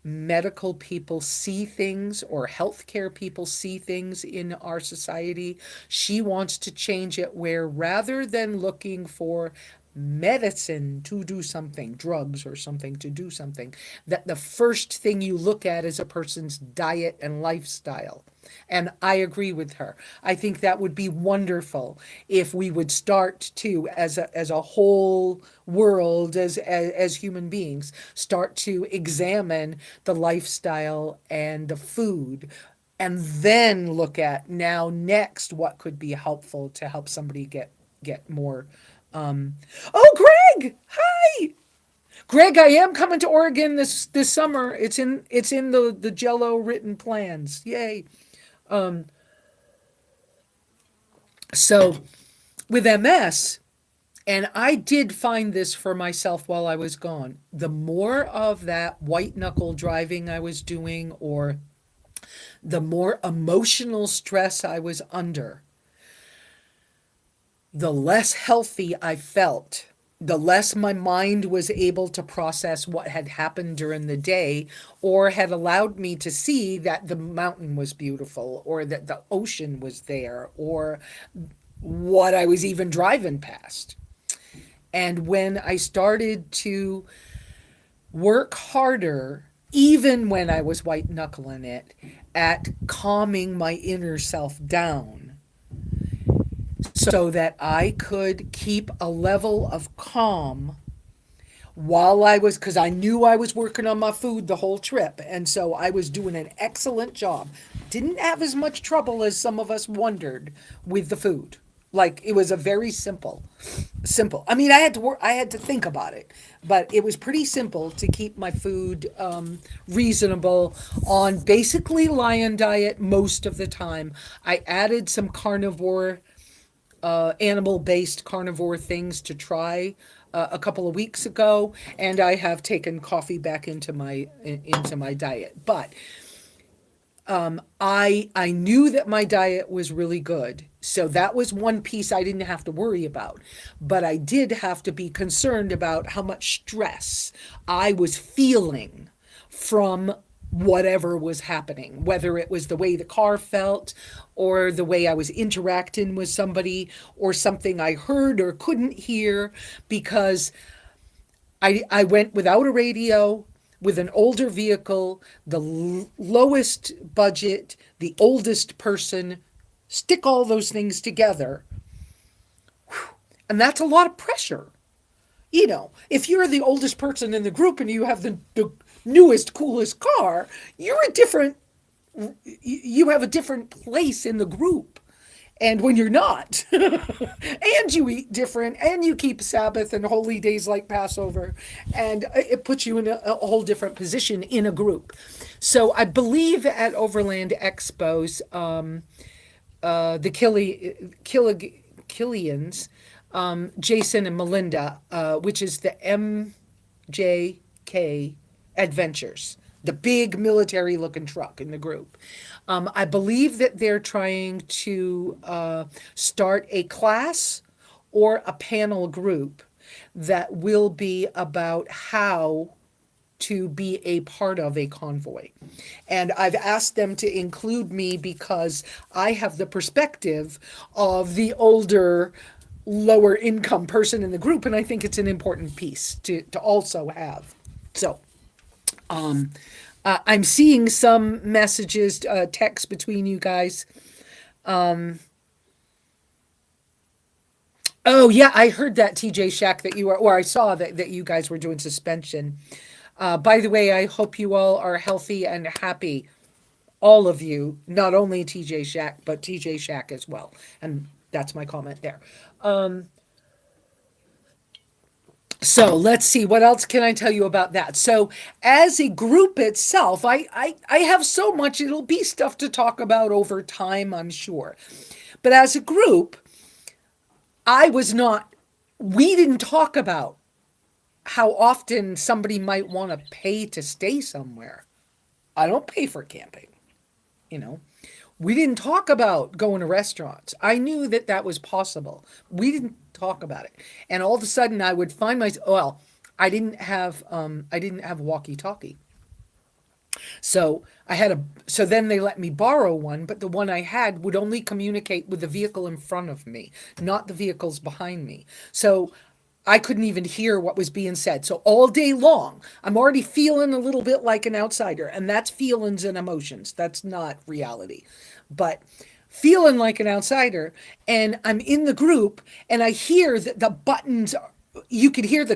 medical people see things or healthcare people see things in our society. She wants to change it where rather than looking for medicine to do something, drugs or something to do something, that the first thing you look at is a person's diet and lifestyle. And I agree with her. I think that would be wonderful if we would start to, as a whole world, as human beings, start to examine the lifestyle and the food, and then look at now next what could be helpful to help somebody get more. Oh, Greg! Hi, Greg. I am coming to Oregon this summer. It's in the Jello written plans. Yay! So with MS, and I did find this for myself while I was gone, the more of that white knuckle driving I was doing, or the more emotional stress I was under, the less healthy I felt, the less my mind was able to process what had happened during the day, or had allowed me to see that the mountain was beautiful, or that the ocean was there, or what I was even driving past. And when I started to work harder, even when I was white knuckling it, at calming my inner self down so that I could keep a level of calm while I was, because I knew I was working on my food the whole trip. And so I was doing an excellent job. Didn't have as much trouble as some of us wondered with the food. Like, it was a very simple. I mean, I had to work, I had to think about it, but it was pretty simple to keep my food reasonable on basically lion diet most of the time. I added some carnivore, animal-based carnivore things to try a couple of weeks ago, and I have taken coffee back into my diet. But I knew that my diet was really good. So that was one piece I didn't have to worry about. But I did have to be concerned about how much stress I was feeling from whatever was happening, whether it was the way the car felt, or the way I was interacting with somebody, or something I heard or couldn't hear, because I went without a radio, with an older vehicle, the lowest budget, the oldest person, stick all those things together. And that's a lot of pressure. If you're the oldest person in the group and you have the newest, coolest car, you have a different place in the group. And when you're not, and you eat different, and you keep Sabbath and holy days like Passover, and it puts you in a whole different position in a group. So I believe at Overland Expos, the Killians, Jason and Melinda, which is the MJK Adventures, the big military looking truck in the group. I believe that they're trying to start a class or a panel group that will be about how to be a part of a convoy. And I've asked them to include me because I have the perspective of the older, lower income person in the group, and I think it's an important piece to also have. So, I'm seeing some messages, text between you guys. Oh yeah, I heard that, TJ Shack, that you were, or I saw that you guys were doing suspension. By the way, I hope you all are healthy and happy. All of you, not only TJ Shack, but TJ Shack as well. And that's my comment there. So let's see, what else can I tell you about that? So as a group itself, I have so much, it'll be stuff to talk about over time, I'm sure. But as a group, I was not, we didn't talk about how often somebody might want to pay to stay somewhere. I don't pay for camping, you know. We didn't talk about going to restaurants. I knew that that was possible. We didn't talk about it. And all of a sudden I would find myself, well, I didn't have walkie-talkie. So so then they let me borrow one, but the one I had would only communicate with the vehicle in front of me, not the vehicles behind me. So I couldn't even hear what was being said. So all day long, I'm already feeling a little bit like an outsider, and that's feelings and emotions. That's not reality. But feeling like an outsider, and I'm in the group, and I hear that the buttons you could hear the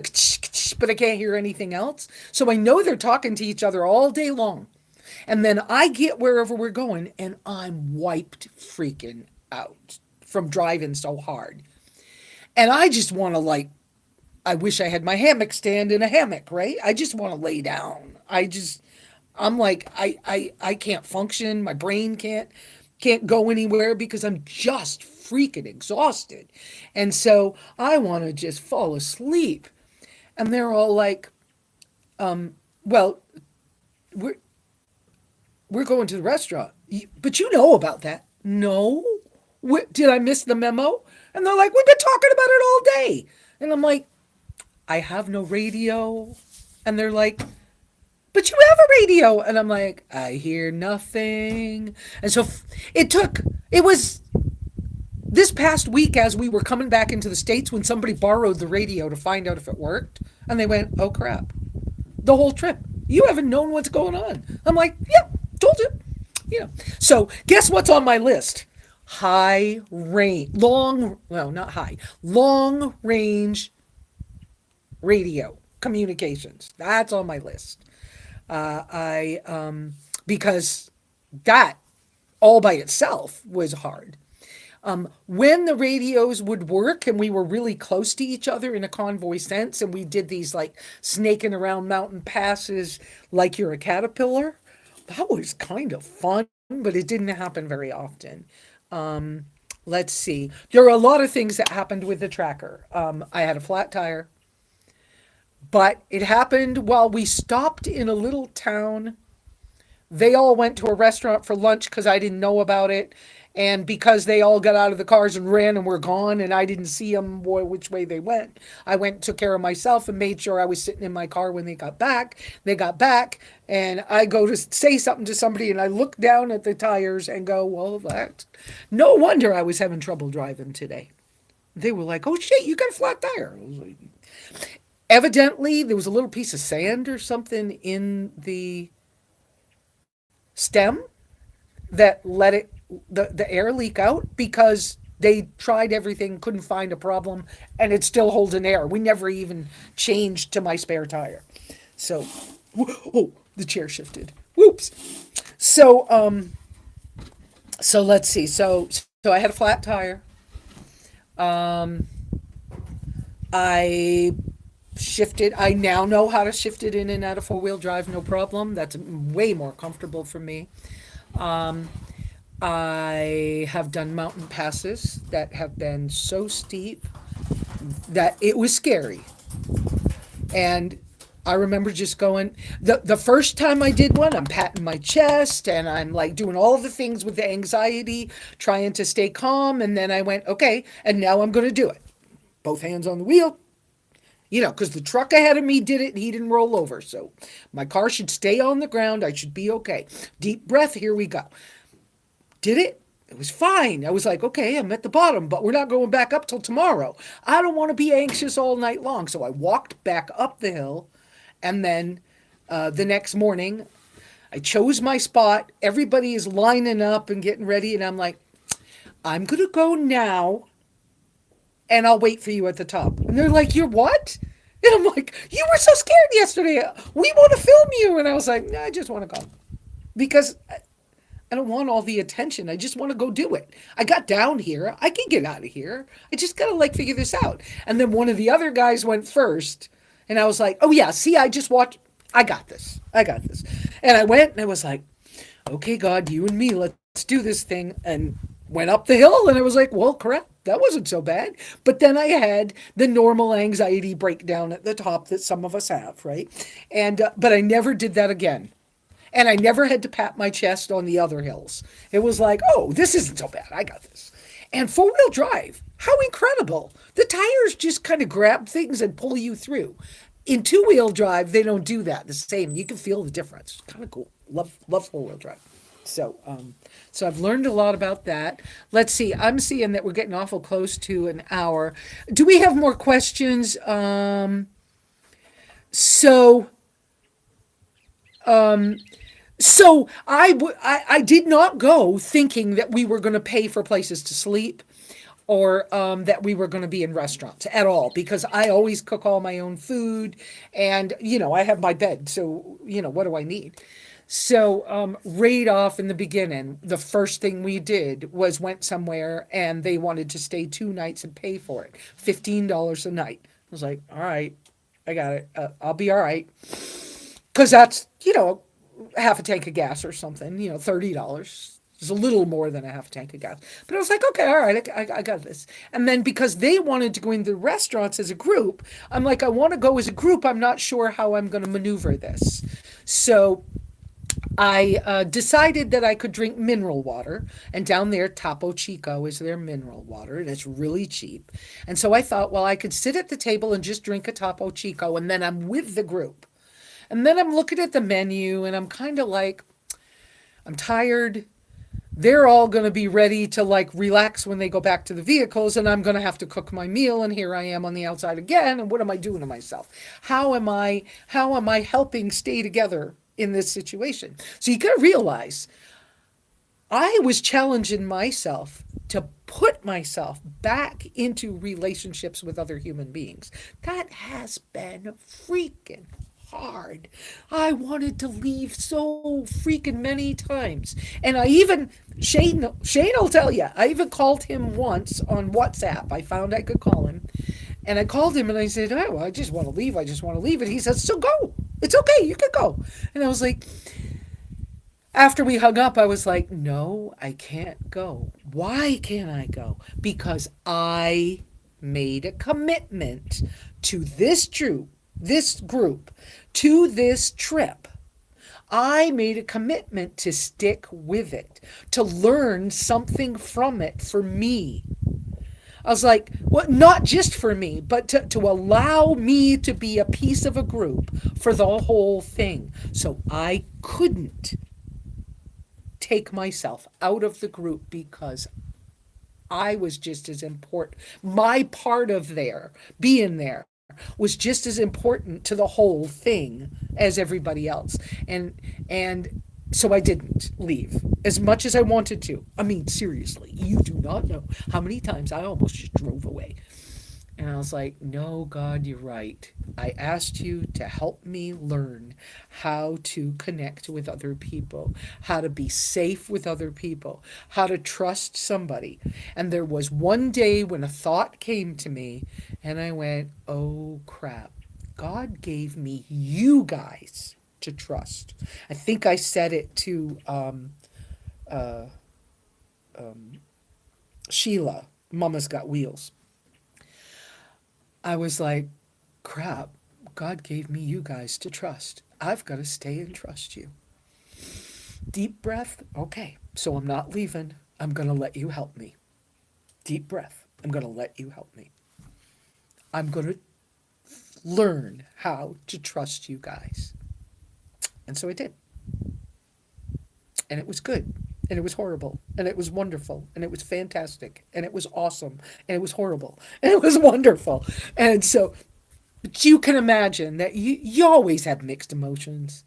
but I can't hear anything else. So I know they're talking to each other all day long. And then I get wherever we're going and I'm wiped freaking out from driving so hard. And I just want to like, I wish I had my hammock stand in a hammock, right? I just want to lay down. I'm like, I can't function. My brain can't go anywhere because I'm just freaking exhausted. And so I want to just fall asleep. And they're all like, well, we're, we're going to the restaurant. But you know about that. No. Did I miss the memo? And they're like, we've been talking about it all day. And I'm like, I have no radio. And they're like, but you have a radio. And I'm like, I hear nothing. And so it was this past week as we were coming back into the States when somebody borrowed the radio to find out if it worked. And they went, oh crap. The whole trip. You haven't known what's going on. I'm like, yeah, told you. You know. So guess what's on my list? Long range radio communications. That's on my list. Because that all by itself was hard. When the radios would work and we were really close to each other in a convoy sense, and we did these like snaking around mountain passes like you're a caterpillar, that was kind of fun, but it didn't happen very often. Let's see. There are a lot of things that happened with the tracker. I had a flat tire, but it happened while we stopped in a little town. They all went to a restaurant for lunch because I didn't know about it. And because they all got out of the cars and ran and were gone and I didn't see them which way they went, I went and took care of myself and made sure I was sitting in my car when they got back. They got back and I go to say something to somebody and I look down at the tires and go, well, that's no wonder I was having trouble driving today. They were like, oh shit, you got a flat tire. I was like, evidently there was a little piece of sand or something in the stem that let the air leak out because they tried everything, couldn't find a problem, and it's still holding air. We never even changed to my spare tire. So, oh, the chair shifted. Whoops. So let's see. So I had a flat tire. I shifted. I now know how to shift it in and out of four-wheel drive, no problem. That's way more comfortable for me. I have done mountain passes that have been so steep that it was scary. And I remember just going, the first time I did one, I'm patting my chest and I'm like doing all of the things with the anxiety, trying to stay calm. And then I went, okay, and now I'm going to do it. Both hands on the wheel, because the truck ahead of me did it and he didn't roll over. So my car should stay on the ground. I should be okay. Deep breath. Here we go. Did it? It was fine. I was like, okay, I'm at the bottom, but we're not going back up till tomorrow. I don't want to be anxious all night long. So I walked back up the hill. And then the next morning, I chose my spot. Everybody is lining up and getting ready. And I'm like, I'm going to go now. And I'll wait for you at the top. And they're like, you're what? And I'm like, you were so scared yesterday. We want to film you. And I was like, no, I just want to go. Because I don't want all the attention. I just want to go do it. I got down here. I can get out of here. I just got to figure this out. And then one of the other guys went first. And I was like, oh yeah, see, I just watched. I got this. And I went and I was like, okay, God, you and me, let's do this thing. And went up the hill and I was like, well, crap. that wasn't so bad. But then I had the normal anxiety breakdown at the top that some of us have, right? And but I never did that again. And I never had to pat my chest on the other hills. It was like, oh, this isn't so bad. I got this. And four-wheel drive, how incredible. The tires just kind of grab things and pull you through. In two-wheel drive, they don't do that the same. You can feel the difference. Kind of cool. Love four-wheel drive. So, so I've learned a lot about that. Let's see. I'm seeing that we're getting awful close to an hour. Do we have more questions? So, so I did not go thinking that we were going to pay for places to sleep or that we were going to be in restaurants at all because I always cook all my own food and, I have my bed. So, what do I need? So, right off in the beginning, the first thing we did was went somewhere and they wanted to stay 2 nights and pay for it. $15 a night. I was like, all right, I got it. I'll be all right. Because that's, half a tank of gas or something, $30. It's a little more than a half a tank of gas. But I was like, okay, all right, I got this. And then because they wanted to go into restaurants as a group, I'm like, I want to go as a group. I'm not sure how I'm going to maneuver this. So I decided that I could drink mineral water. And down there, Topo Chico is their mineral water, and it's really cheap. And so I thought, well, I could sit at the table and just drink a Topo Chico, and then I'm with the group. And then I'm looking at the menu and I'm kind of like, I'm tired. They're all going to be ready to like relax when they go back to the vehicles and I'm going to have to cook my meal and here I am on the outside again and what am I doing to myself? How am I helping stay together in this situation? So you got to realize I was challenging myself to put myself back into relationships with other human beings. That has been freaking hard. I wanted to leave so freaking many times. And I even, Shane will tell you, I even called him once on WhatsApp. I found I could call him. And I called him and I said, oh, well, I just want to leave. I just want to leave. And he says, so go. It's okay. You can go. And I was like, after we hung up, I was like, no, I can't go. Why can't I go? Because I made a commitment to this group, to this trip. I made a commitment to stick with it, to learn something from it for me. I was like, well, not just for me, but to allow me to be a piece of a group for the whole thing. So I couldn't take myself out of the group because I was just as important. My part of being there, was just as important to the whole thing as everybody else. And so I didn't leave as much as I wanted to. I mean, seriously, you do not know how many times I almost just drove away. And I was like, no, God, you're right. I asked you to help me learn how to connect with other people, how to be safe with other people, how to trust somebody. And there was one day when a thought came to me, and I went, oh, crap. God gave me you guys to trust. I think I said it to Sheila, Mama's Got Wheels. I was like, crap, God gave me you guys to trust. I've got to stay and trust you. Deep breath. Okay, so I'm not leaving. I'm going to let you help me. Deep breath. I'm going to let you help me. I'm going to learn how to trust you guys. And so I did. And it was good. And it was horrible. And it was wonderful. And it was fantastic. And it was awesome. And it was horrible. And it was wonderful. And so, but you can imagine that you always have mixed emotions.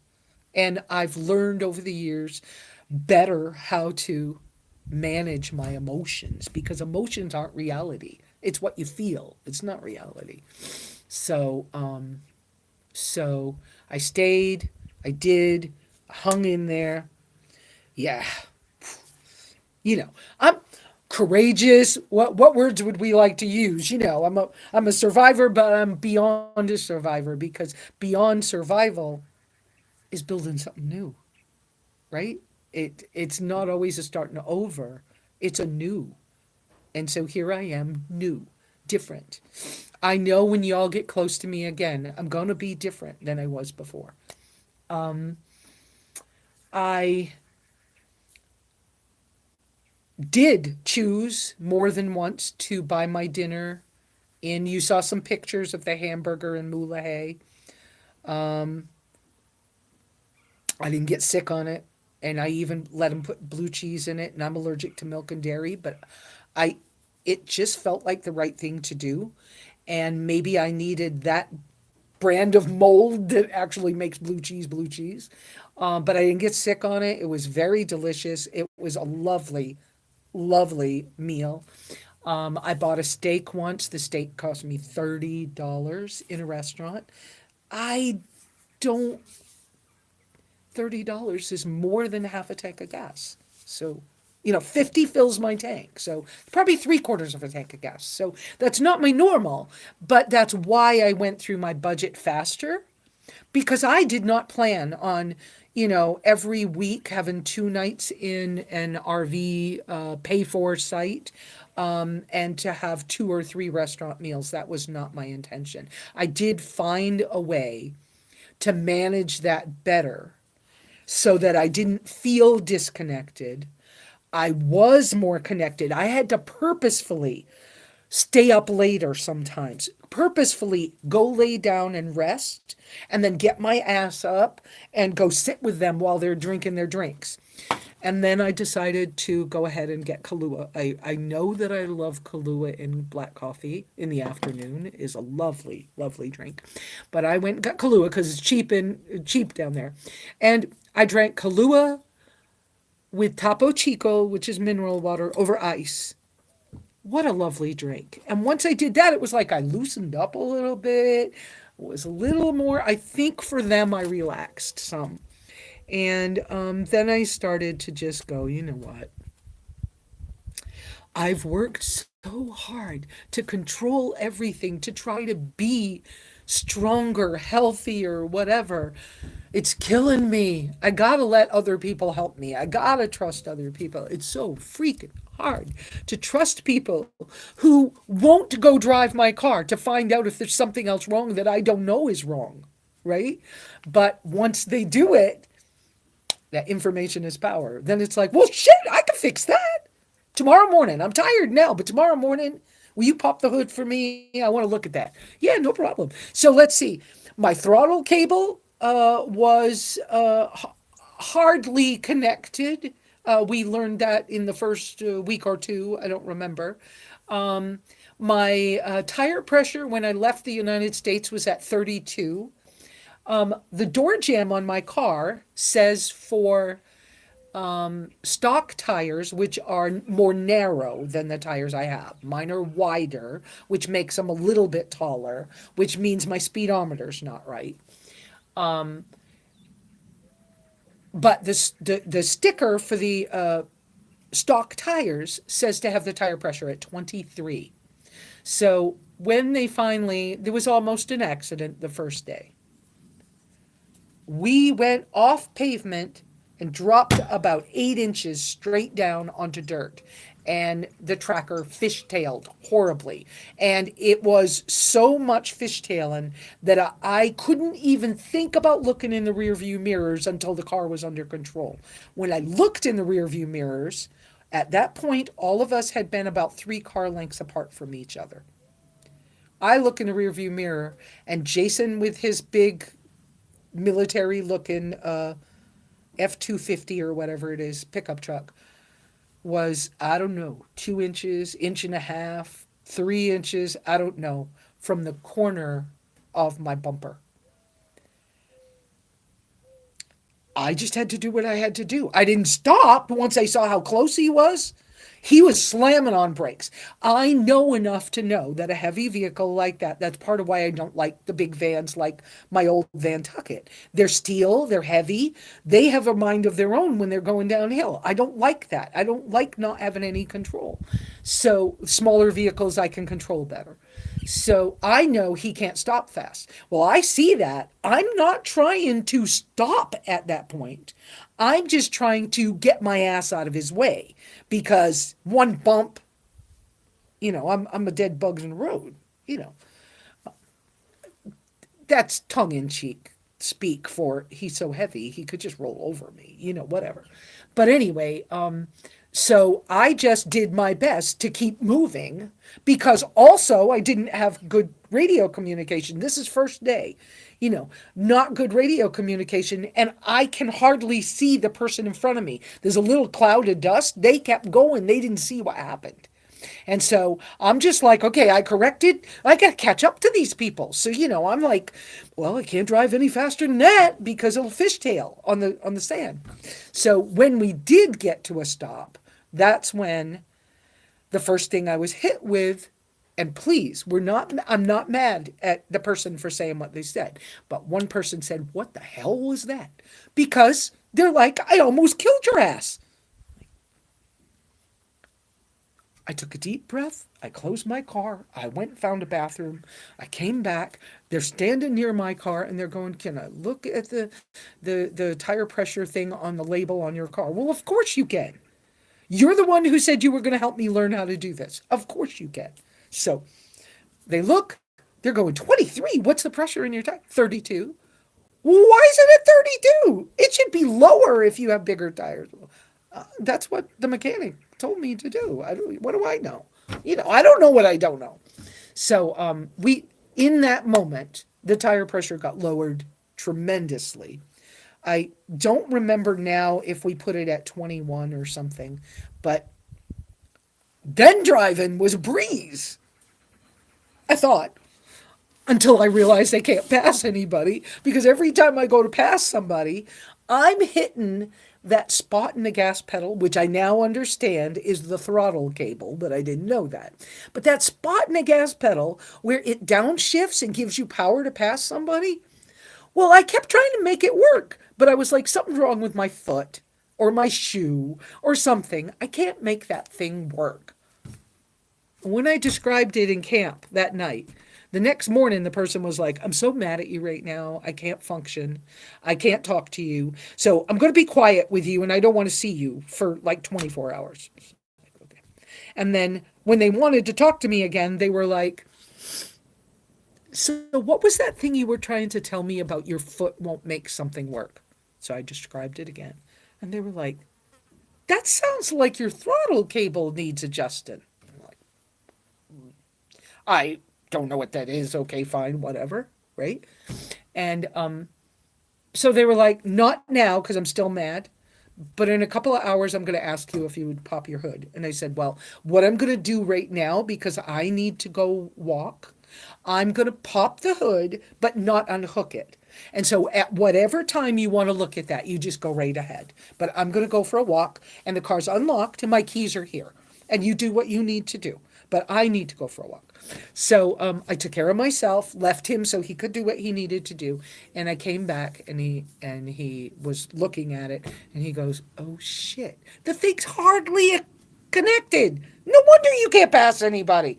And I've learned over the years better how to manage my emotions because emotions aren't reality. It's what you feel. It's not reality. So, so I stayed. I did. Hung in there. Yeah. I'm courageous. What words would we like to use? I'm a survivor, but I'm beyond a survivor because beyond survival is building something new, right? It's not always a starting over. It's a new. And so here I am, new, different. I know when y'all get close to me again, I'm going to be different than I was before. I did choose more than once to buy my dinner in. You saw some pictures of the hamburger in Moulahay. I didn't get sick on it, and I even let him put blue cheese in it. And I'm allergic to milk and dairy, but I, it just felt like the right thing to do, and maybe I needed that brand of mold that actually makes blue cheese blue cheese. But I didn't get sick on it. It was very delicious. It was a lovely, lovely meal. I bought a steak once. The steak cost me $30 in a restaurant. I don't $30 is more than half a tank of gas. So, 50 fills my tank. So, probably three-quarters of a tank of gas. So, that's not my normal, but that's why I went through my budget faster, because I did not plan on, every week having 2 nights in an RV pay for site, and to have 2 or 3 restaurant meals. That was not my intention. I did find a way to manage that better so that I didn't feel disconnected. I was more connected. I had to purposefully stay up later sometimes, purposefully go lay down and rest, and then get my ass up and go sit with them while they're drinking their drinks. And then I decided to go ahead and get Kahlua. I know that I love Kahlua in black coffee in the afternoon. It is a lovely, lovely drink. But I went and got Kahlua because it's cheap down there. And I drank Kahlua with Topo Chico, which is mineral water, over ice. What a lovely drink. And once I did that, it was like I loosened up a little bit. It was a little more, I think for them, I relaxed some. And then I started to just go, you know what? I've worked so hard to control everything, to try to be stronger, healthier, whatever. It's killing me. I gotta let other people help me. I gotta trust other people. It's so freaking hard to trust people who won't go drive my car to find out if there's something else wrong that I don't know is wrong, right? But once they do it, that information is power. Then it's like, well, shit, I can fix that tomorrow morning. I'm tired now, but tomorrow morning, will you pop the hood for me? I want to look at that. Yeah, no problem. So let's see. My throttle cable was hardly connected. We learned that in the first week or two. I don't remember. My tire pressure when I left the United States was at 32. The door jamb on my car says for stock tires, which are more narrow than the tires I have. Mine are wider, which makes them a little bit taller, which means my speedometer's not right. But the sticker for the stock tires says to have the tire pressure at 23. So when there was almost an accident the first day. We went off pavement and dropped about 8 inches straight down onto dirt. And the tracker fishtailed horribly. And it was so much fishtailing that I couldn't even think about looking in the rearview mirrors until the car was under control. When I looked in the rearview mirrors, at that point, all of us had been about 3 car lengths apart from each other. I look in the rearview mirror, and Jason with his big military looking F-250 or whatever it is, pickup truck, was, I don't know, 2 inches, inch and a half, 3 inches, I don't know, from the corner of my bumper. I just had to do what I had to do. I didn't stop once I saw how close he was. He was slamming on brakes. I know enough to know that a heavy vehicle like that's part of why I don't like the big vans like my old Van Tucket. They're steel, they're heavy, they have a mind of their own when they're going downhill. I don't like that. I don't like not having any control. So smaller vehicles I can control better. So I know he can't stop fast. Well, I see that. I'm not trying to stop at that point. I'm just trying to get my ass out of his way because one bump I'm a dead bug in the road. You know, that's tongue in cheek speak for he's so heavy he could just roll over me, whatever. But anyway, so I just did my best to keep moving because also I didn't have good radio communication. This is first day, not good radio communication, and I can hardly see the person in front of me. There's a little cloud of dust. They kept going. They didn't see what happened. And so I'm just like, okay, I corrected. I got to catch up to these people. So, I'm like, well, I can't drive any faster than that because it'll fishtail on the sand. So when we did get to a stop, that's when the first thing I was hit with, and please, I'm not mad at the person for saying what they said, but one person said, what the hell was that? Because they're like, I almost killed your ass. I took a deep breath. I closed my car. I went and found a bathroom. I came back. They're standing near my car and they're going, can I look at the tire pressure thing on the label on your car? Well, of course you can. You're the one who said you were going to help me learn how to do this. Of course you can. So they look. They're going, 23. What's the pressure in your tire? 32. Why is it at 32? It should be lower if you have bigger tires. That's what the mechanic told me to do. What do I know? I don't know what I don't know. So in that moment, the tire pressure got lowered tremendously. I don't remember now if we put it at 21 or something, but then driving was a breeze. I thought, until I realized I can't pass anybody, because every time I go to pass somebody, I'm hitting that spot in the gas pedal, which I now understand is the throttle cable, but I didn't know that. But that spot in the gas pedal where it downshifts and gives you power to pass somebody, well, I kept trying to make it work, but I was like, something's wrong with my foot or my shoe or something. I can't make that thing work. When I described it in camp that night, the next morning, the person was like, I'm so mad at you right now. I can't function. I can't talk to you. So I'm going to be quiet with you and I don't want to see you for like 24 hours. Okay. And then when they wanted to talk to me again, they were like, so what was that thing you were trying to tell me about your foot won't make something work? So I described it again. And they were like, that sounds like your throttle cable needs adjusting. I'm like, I don't know what that is. Okay, fine, whatever, right? And so they were like, not now, because I'm still mad, but in a couple of hours, I'm going to ask you if you would pop your hood. And I said, well, what I'm going to do right now, because I need to go walk, I'm going to pop the hood, but not unhook it. And so at whatever time you want to look at that, you just go right ahead. But I'm going to go for a walk, and the car's unlocked, and my keys are here. And you do what you need to do. But I need to go for a walk. So I took care of myself, left him so he could do what he needed to do, and I came back and he was looking at it and he goes, "Oh shit, the thing's hardly connected. No wonder you can't pass anybody."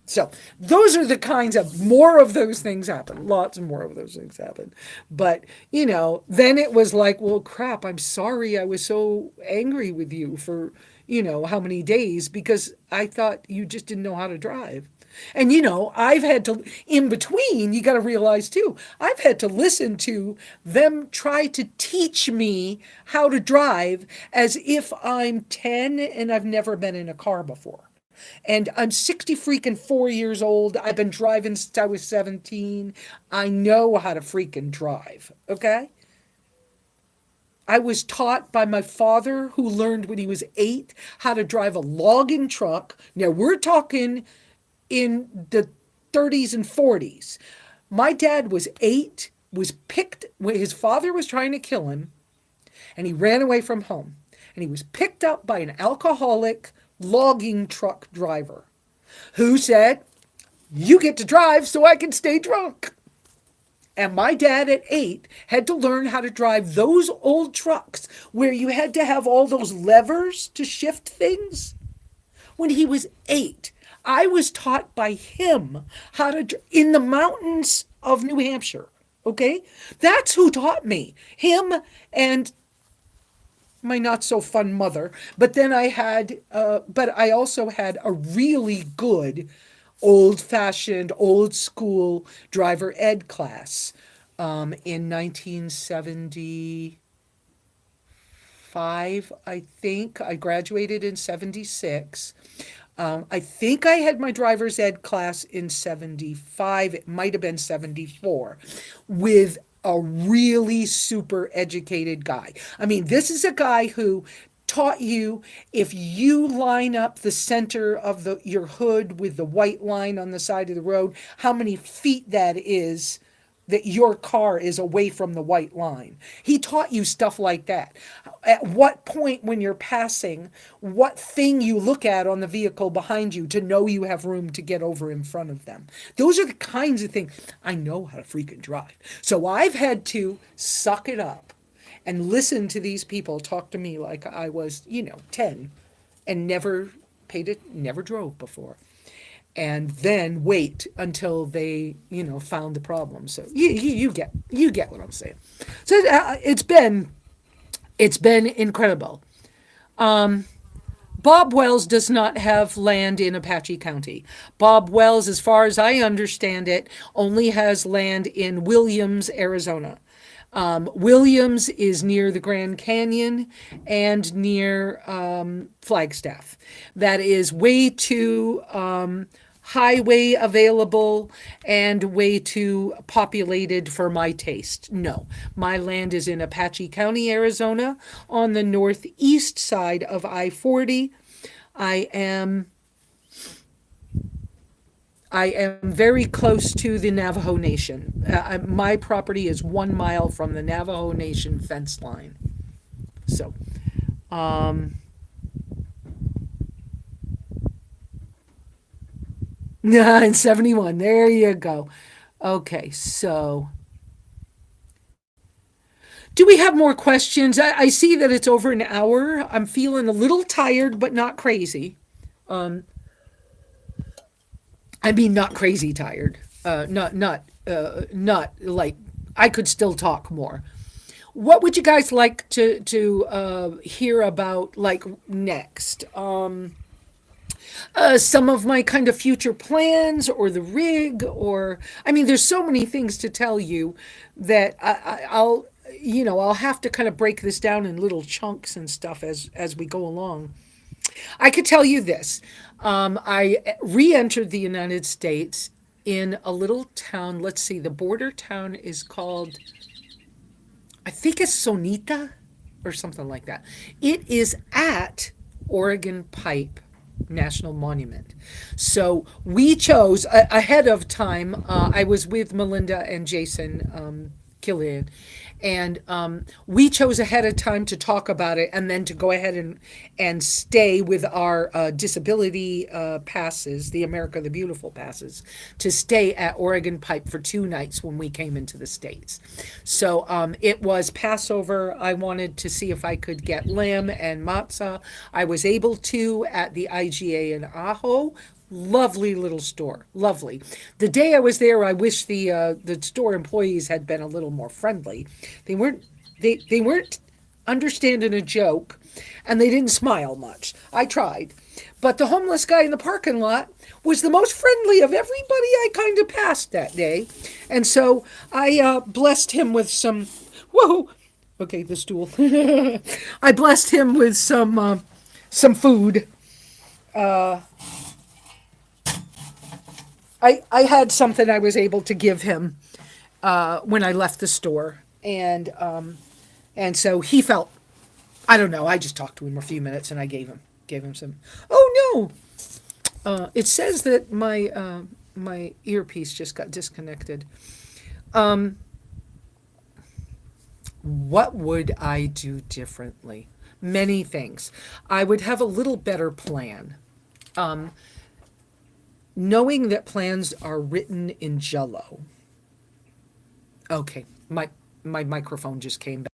So those are the kinds of more of those things happen. Lots more of those things happen. But, then it was like, well, crap, I'm sorry I was so angry with you for, how many days because I thought you just didn't know how to drive. And, I've had to, in between, you got to realize too, I've had to listen to them try to teach me how to drive as if I'm 10 and I've never been in a car before. And I'm 60 freaking 4 years old. I've been driving since I was 17. I know how to freaking drive, okay? I was taught by my father, who learned when he was 8 how to drive a logging truck. Now, we're talking in the 30s and 40s. My dad was 8, was picked, his father was trying to kill him, and he ran away from home. And he was picked up by an alcoholic logging truck driver who said, "You get to drive so I can stay drunk." And my dad at 8 had to learn how to drive those old trucks where you had to have all those levers to shift things. When he was 8, I was taught by him how to, in the mountains of New Hampshire, okay? That's who taught me. Him and my not so fun mother. But I also had a really good old fashioned, old school driver ed class in 1975, I think. I graduated in 76. I think I had my driver's ed class in 75. It might have been 74 with a really super educated guy. I mean, this is a guy who taught you if you line up the center of your hood with the white line on the side of the road, how many feet that is that your car is away from the white line. He taught you stuff like that. At what point when you're passing, what thing you look at on the vehicle behind you to know you have room to get over in front of them. Those are the kinds of things. I know how to freaking drive. So I've had to suck it up and listen to these people talk to me like I was, 10 and never drove before, and then wait until they found the problem. So you get what I'm saying. So it's been incredible. Bob Wells does not have land in Apache County. Bob Wells, as far as I understand it, only has land in Williams, Arizona. Williams is near the Grand Canyon and near Flagstaff. That is way too highway available and way too populated for my taste. No, my land is in Apache County, Arizona, on the northeast side of I-40. I am I am very close to the Navajo Nation. My property is 1 mile from the Navajo Nation fence line. So, um, in 71, there you go. Okay, so do we have more questions? I see that it's over an hour. I'm feeling a little tired, but not crazy. Um, I mean, not crazy tired. Not like I could still talk more. What would you guys like to hear about like next? Some of my kind of future plans or the rig, or I mean, there's so many things to tell you that I'll have to kind of break this down in little chunks and stuff as we go along. I could tell you this. I re entered the United States in a little town. Let's see, the border town is called, I think it's Sonita or something like that. It is at Oregon Pipe National Monument. So we chose ahead of time. I was with Melinda and Jason Killian, and we chose ahead of time to talk about it, and then to go ahead and stay with our disability passes, the America the Beautiful passes, to stay at Oregon Pipe for 2 nights when we came into the States. So it was Passover. I wanted to see if I could get lamb and matzah. I was able to at the IGA in Ajo. Lovely little store, lovely. The day I was there, I wish the store employees had been a little more friendly. They weren't they weren't understanding a joke, and they didn't smile much. I tried, but the homeless guy in the parking lot was the most friendly of everybody I kind of passed that day, and so I blessed him with some. Whoa, okay, the stool. I blessed him with some food. Uh, I had something I was able to give him when I left the store, and so he felt, I don't know. I just talked to him a few minutes and I gave him some. Oh no! It says that my earpiece just got disconnected. Um, what would I do differently? Many things. I would have a little better plan. Um, Knowing that plans are written in jello. Okay, my microphone just came back.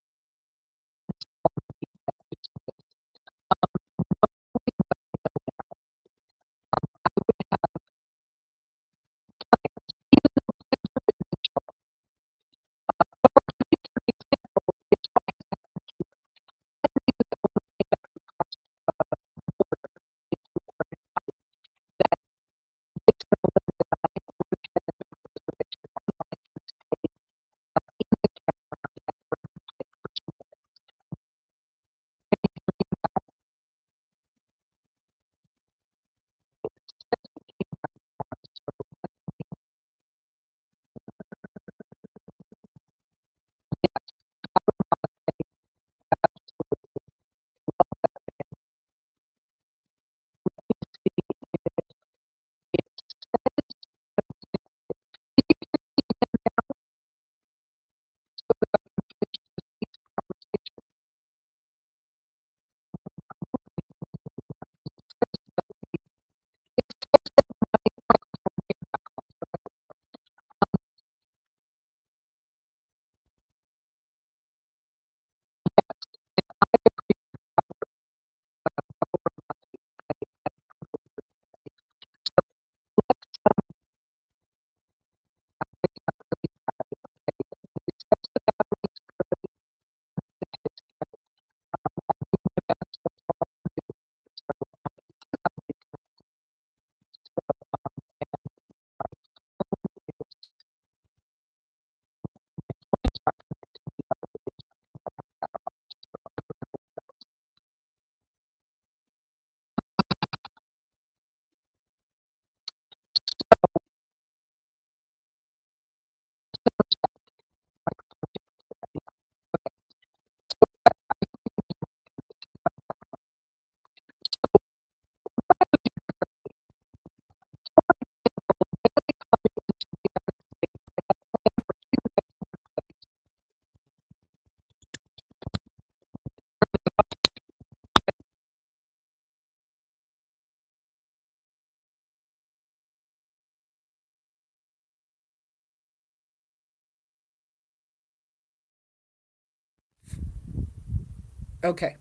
Okay.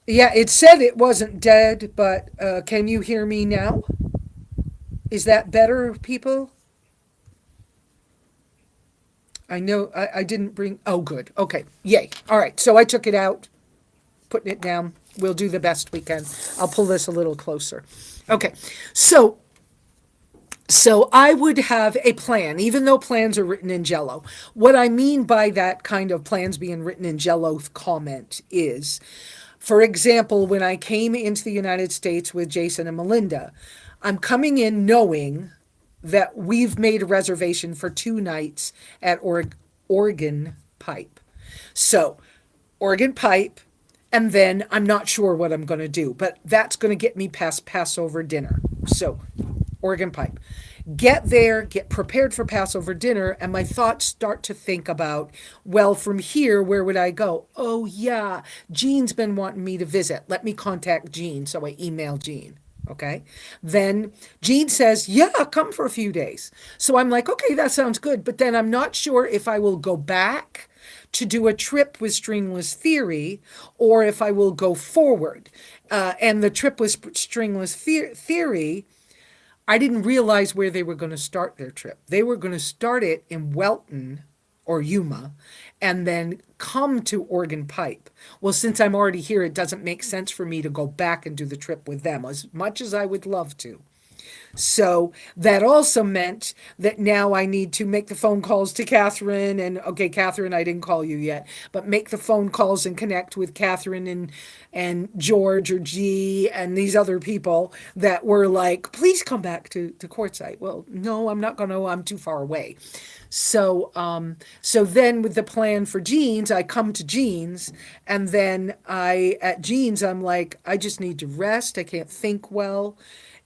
Yeah, it said it wasn't dead, but can you hear me now? Is that better, people? I know I didn't bring. Oh, good. Okay. Yay. All right. So I took it out, putting it down. We'll do the best we can. I'll pull this a little closer. Okay. So I would have a plan, even though plans are written in jello. What I mean by that kind of plans being written in jello comment is, for example, when I came into the United States with Jason and Melinda, I'm coming in knowing that we've made a reservation for 2 nights at Oregon Pipe. So, Oregon Pipe, and then I'm not sure what I'm going to do, but that's going to get me past Passover dinner. So, Oregon Pipe. Get there, get prepared for Passover dinner, and my thoughts start to think about, well, from here, where would I go? Oh, yeah, Jean's been wanting me to visit. Let me contact Jean. So I email Jean. Okay. Then Jean says, yeah, come for a few days. So I'm like, okay, that sounds good. But then I'm not sure if I will go back to do a trip with Stringless Theory or if I will go forward. And the trip with Stringless Theory, I didn't realize where they were going to start their trip. They were going to start it in Welton or Yuma and then come to Oregon Pipe. Well, since I'm already here, it doesn't make sense for me to go back and do the trip with them as much as I would love to. So that also meant that now I need to make the phone calls to Catherine and okay, Catherine, I didn't call you yet, but make the phone calls and connect with Catherine and George or G and these other people that were like, please come back to Quartzsite. Well, no, I'm not gonna, I'm too far away. So then with the plan for Jeans, I come to Jeans and then at Jeans, I'm like, I just need to rest. I can't think well.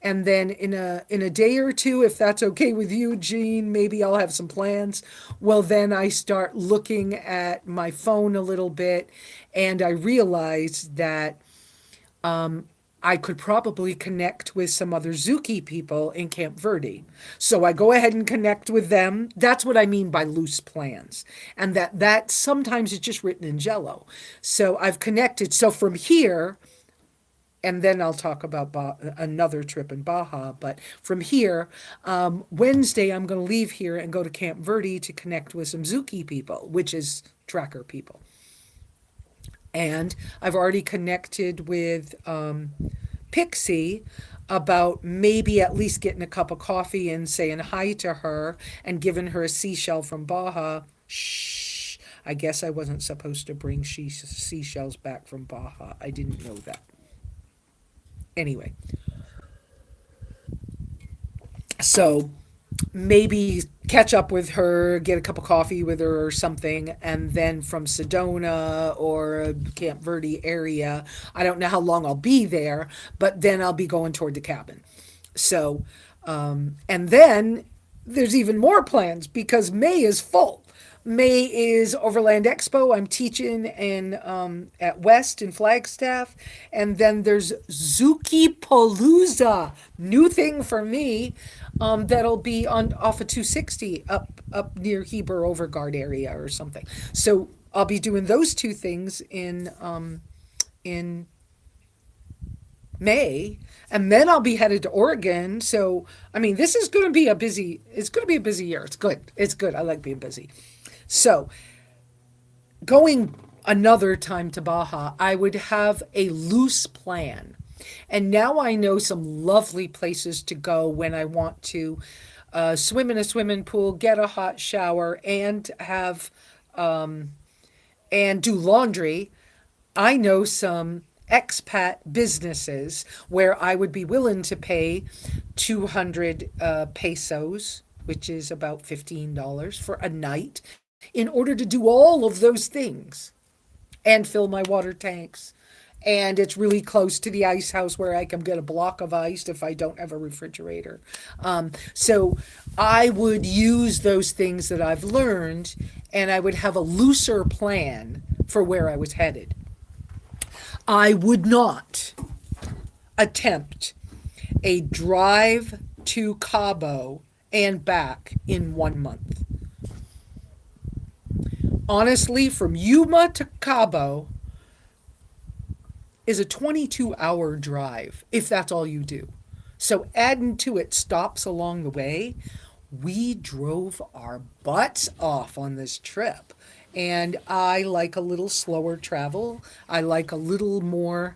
And then in a day or two, if that's okay with you, Jean, maybe I'll have some plans. Well, then I start looking at my phone a little bit, and I realize that I could probably connect with some other Zuki people in Camp Verde. So I go ahead and connect with them. That's what I mean by loose plans. And that sometimes it's just written in jello. So I've connected. So from here, and then I'll talk about another trip in Baja. But from here, Wednesday, I'm going to leave here and go to Camp Verde to connect with some Zuki people, which is tracker people. And I've already connected with Pixie about maybe at least getting a cup of coffee and saying hi to her and giving her a seashell from Baja. Shh. I guess I wasn't supposed to bring seashells back from Baja. I didn't know that. Anyway, so maybe catch up with her, get a cup of coffee with her or something, and then from Sedona or Camp Verde area, I don't know how long I'll be there, but then I'll be going toward the cabin. So, and then there's even more plans because May is full. May is Overland Expo. I'm teaching in at West in Flagstaff, and then there's Zuki Palooza, new thing for me. That'll be on off of 260 up near Heber Overguard area or something. So I'll be doing those two things in May, and then I'll be headed to Oregon. So I mean, this is going to be a busy. It's going to be a busy year. It's good. It's good. I like being busy. So, going another time to Baja, I would have a loose plan. And now I know some lovely places to go when I want to swim in a swimming pool, get a hot shower, and have and do laundry. I know some expat businesses where I would be willing to pay 200 pesos, which is about $15 for a night, in order to do all of those things and fill my water tanks. And it's really close to the ice house where I can get a block of ice if I don't have a refrigerator. So I would use those things that I've learned and I would have a looser plan for where I was headed. I would not attempt a drive to Cabo and back in 1 month. Honestly, from Yuma to Cabo is a 22-hour drive if that's all you do. So adding to it stops along the way, we drove our butts off on this trip. And I like a little slower travel. I like a little more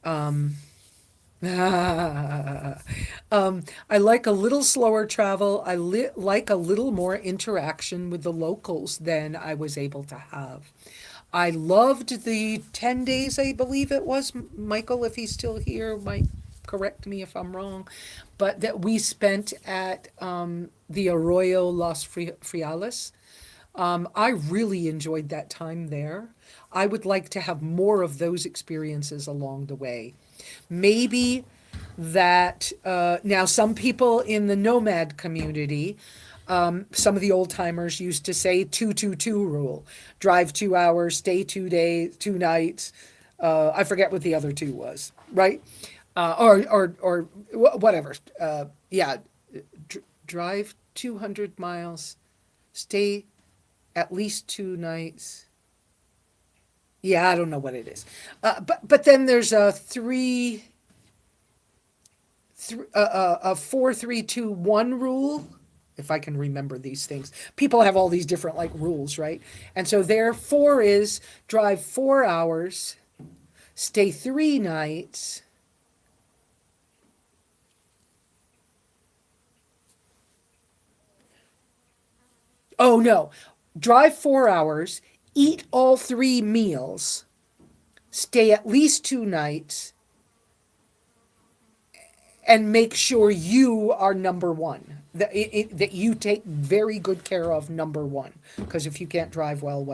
I like a little slower travel. Like a little more interaction with the locals than I was able to have. I loved the 10 days, I believe it was. Michael, if he's still here, might correct me if I'm wrong, but that we spent at the Arroyo Friales. I really enjoyed that time there. I would like to have more of those experiences along the way. Maybe that now some people in the nomad community, some of the old timers used to say 2-2-2 rule: drive 2 hours, stay 2 days, 2 nights. I forget what the other two was, right? Or whatever. Yeah, drive 200 miles, stay at least 2 nights. Yeah, I don't know what it is. But then there's a a 4-3-2-1 rule. If I can remember these things, people have all these different like rules, right? And so their four is drive 4 hours, stay 3 nights. Oh no, drive 4 hours, eat all 3 meals, stay at least 2 nights, and make sure you are number one. That you take very good care of number one. Because if you can't drive well,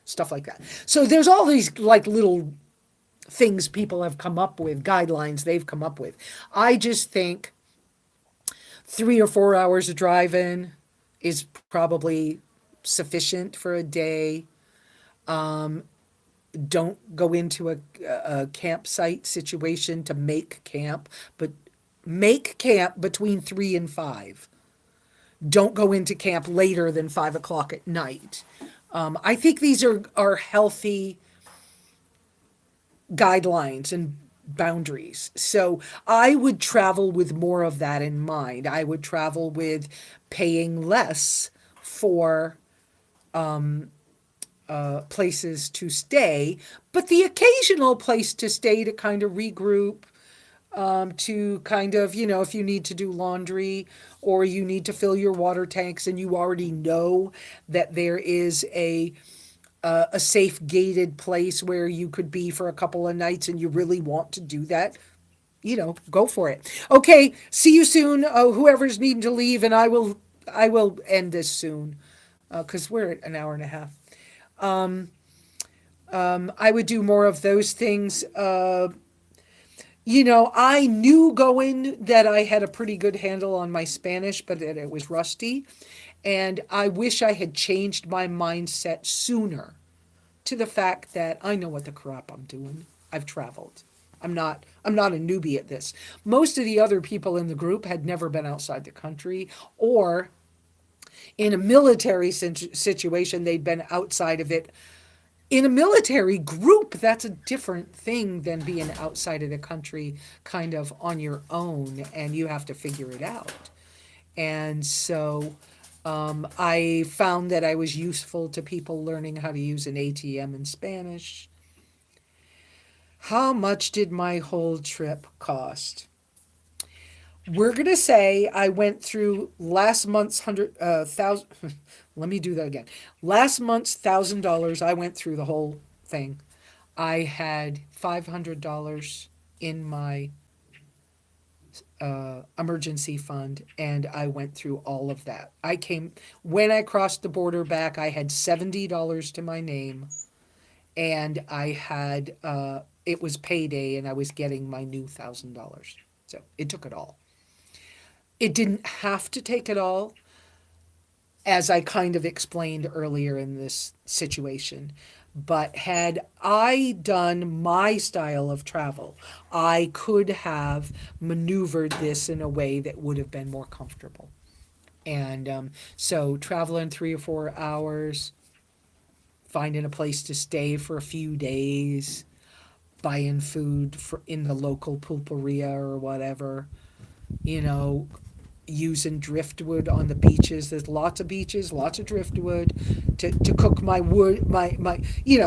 stuff like that. So there's all these like little things people have come up with, guidelines they've come up with. I just think 3 or 4 hours of driving is probably sufficient for a day. Don't go into a campsite situation to make camp, but make camp between 3 and 5. Don't go into camp later than 5 o'clock at night. I think these are healthy guidelines and boundaries. So I would travel with more of that in mind. I would travel with paying less for places to stay, but the occasional place to stay to kind of regroup, to kind of, if you need to do laundry or you need to fill your water tanks and you already know that there is a safe gated place where you could be for a couple of nights and you really want to do that, go for it. Okay, see you soon. Whoever's needing to leave, and I will end this soon because we're at an hour and a half. I would do more of those things. I knew going that I had a pretty good handle on my Spanish, but that it was rusty. And I wish I had changed my mindset sooner to the fact that I know what the crap I'm doing. I've traveled. I'm not a newbie at this. Most of the other people in the group had never been outside the country, or in a military situation they'd been outside of it. In a military group, that's a different thing than being outside of the country kind of on your own, and you have to figure it out. And so I found that I was useful to people learning how to use an ATM in Spanish. How much did my whole trip cost? We're going to say I went through last month's thousand. Let me do that again. Last month's $1,000, I went through the whole thing. I had $500 in my emergency fund, and I went through all of that. When I crossed the border back, I had $70 to my name, and I had, it was payday, and I was getting my new $1,000. So it took it all. It didn't have to take it all, as I kind of explained earlier in this situation. But had I done my style of travel, I could have maneuvered this in a way that would have been more comfortable. And so traveling 3 or 4 hours, finding a place to stay for a few days, buying food in the local pulperia or whatever, you know, using driftwood on the beaches. There's lots of beaches, lots of driftwood to cook my wood,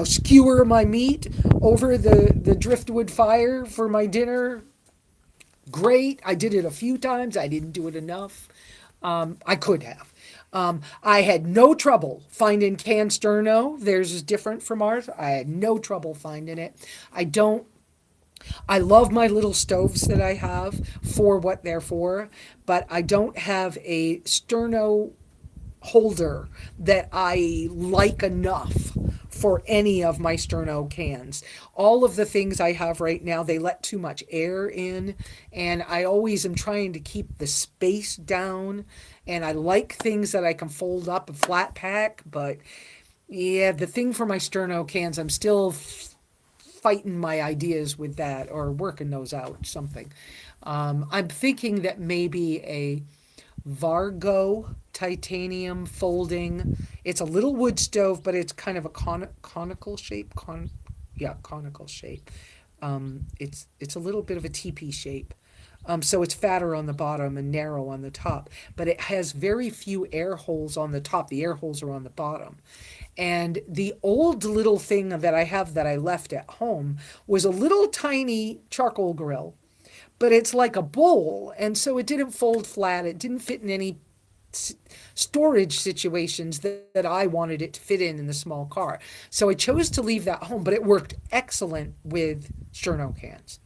skewer my meat over the driftwood fire for my dinner. Great. I did it a few times. I didn't do it enough. I could have. I had no trouble finding canned sterno. Theirs is different from ours. I had no trouble finding it. I don't I love my little stoves that I have for what they're for, but I don't have a sterno holder that I like enough for any of my sterno cans. All of the things I have right now, they let too much air in, and I always am trying to keep the space down. And I like things that I can fold up and flat pack, but yeah, the thing for my sterno cans, I'm still fighting my ideas with that or working those out, something. I'm thinking that maybe a Vargo titanium folding. It's a little wood stove, but it's kind of a conical shape. Conical shape. It's a little bit of a teepee shape. So it's fatter on the bottom and narrow on the top, but it has very few air holes on the top. The air holes are on the bottom. And the old little thing that I have that I left at home was a little tiny charcoal grill, but it's like a bowl. And so it didn't fold flat. It didn't fit in any storage situations that I wanted it to fit in the small car. So I chose to leave that home, but it worked excellent with sterno cans.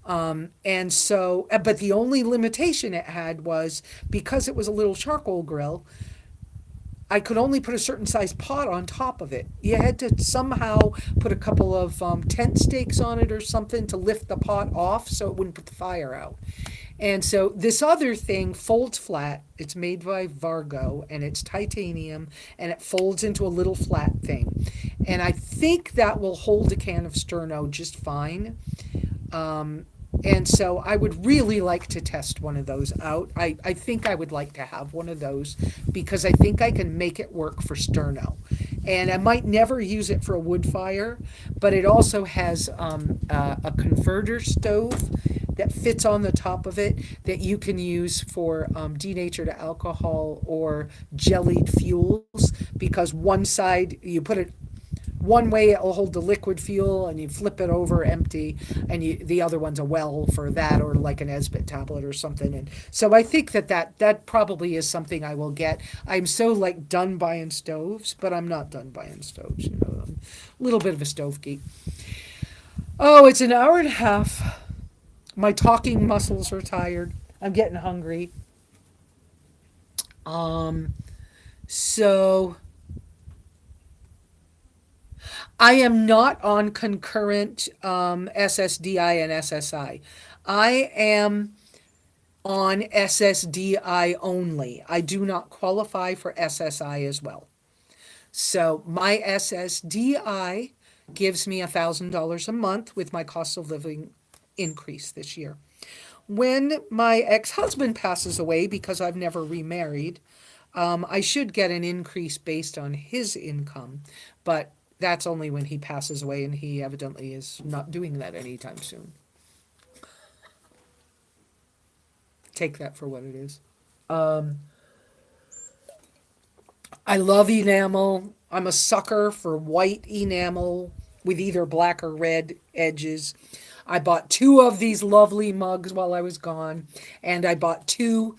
But the only limitation it had was because it was a little charcoal grill, I could only put a certain size pot on top of it. You had to somehow put a couple of tent stakes on it or something to lift the pot off so it wouldn't put the fire out. And so this other thing folds flat. It's made by Vargo and it's titanium and it folds into a little flat thing. And I think that will hold a can of sterno just fine. And so I would really like to test one of those out. I think I would like to have one of those because I think I can make it work for sterno. And I might never use it for a wood fire, but it also has a converter stove that fits on the top of it that you can use for denatured alcohol or jellied fuels because one side you put it one way it'll hold the liquid fuel and you flip it over empty and the other one's a well for that or like an Esbit tablet or something. And so I think that probably is something I will get. I'm so like done buying stoves, but I'm not done buying stoves. I'm a little bit of a stove geek. Oh, it's an hour and a half. My talking muscles are tired. I'm getting hungry. So I am not on concurrent SSDI and SSI. I am on SSDI only. I do not qualify for SSI as well. So my SSDI gives me $1,000 a month with my cost of living increase this year. When my ex-husband passes away, because I've never remarried, I should get an increase based on his income, but that's only when he passes away, and he evidently is not doing that anytime soon. Take that for what it is. I love enamel. I'm a sucker for white enamel with either black or red edges. I bought two of these lovely mugs while I was gone, and I bought two